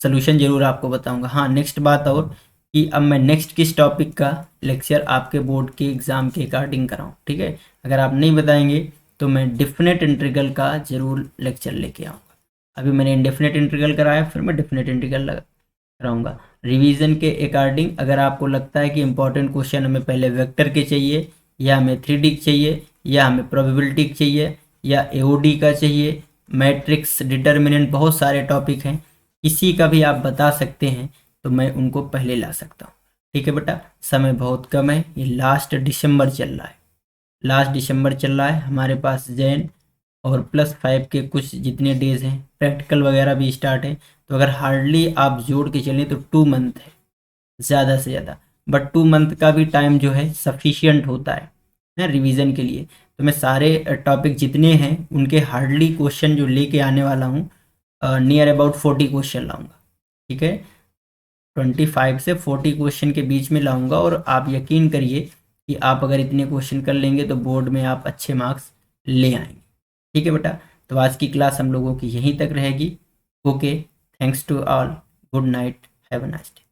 सलूशन ज़रूर आपको बताऊंगा। हाँ, नेक्स्ट बात और कि अब मैं नेक्स्ट किस टॉपिक का लेक्चर आपके बोर्ड के एग्ज़ाम के अकॉर्डिंग कराऊँ, ठीक है। अगर आप नहीं बताएंगे तो मैं डेफिनेट इंटीग्रल का ज़रूर लेक्चर लेके आऊँगा। अभी मैंने इंडेफिनेट इंटीग्रल कराया, फिर मैं डेफिनेट इंटीग्रल कराऊँगा। रिवीजन के अकॉर्डिंग अगर आपको लगता है कि इंपॉर्टेंट क्वेश्चन हमें पहले वेक्टर के चाहिए, या हमें 3D चाहिए, या हमें प्रोबेबिलिटी चाहिए, या एओडी का चाहिए, मैट्रिक्स, डिटर्मिनेंट, बहुत सारे टॉपिक हैं, किसी का भी आप बता सकते हैं तो मैं उनको पहले ला सकता हूँ, ठीक है बेटा। समय बहुत कम है, ये लास्ट दिसंबर चल रहा है, लास्ट दिसंबर चल रहा है हमारे पास जैन और +5 के कुछ जितने डेज हैं, प्रैक्टिकल वगैरह भी स्टार्ट है। तो अगर हार्डली आप जोड़ के चलें तो 2 मंथ है ज़्यादा से ज़्यादा, बट 2 मंथ का भी टाइम जो है सफिशियंट होता है ना रिवीजन के लिए। तो मैं सारे टॉपिक जितने हैं उनके हार्डली क्वेश्चन जो लेके आने वाला हूँ, नियर अबाउट 40 क्वेश्चन लाऊंगा, ठीक है। 25 से 40 क्वेश्चन के बीच में लाऊंगा, और आप यकीन करिए कि आप अगर इतने क्वेश्चन कर लेंगे तो बोर्ड में आप अच्छे मार्क्स ले आएंगे, ठीक है बेटा। तो आज की क्लास हम लोगों की यहीं तक रहेगी। Okay, thanks to all, good night, have a nice day.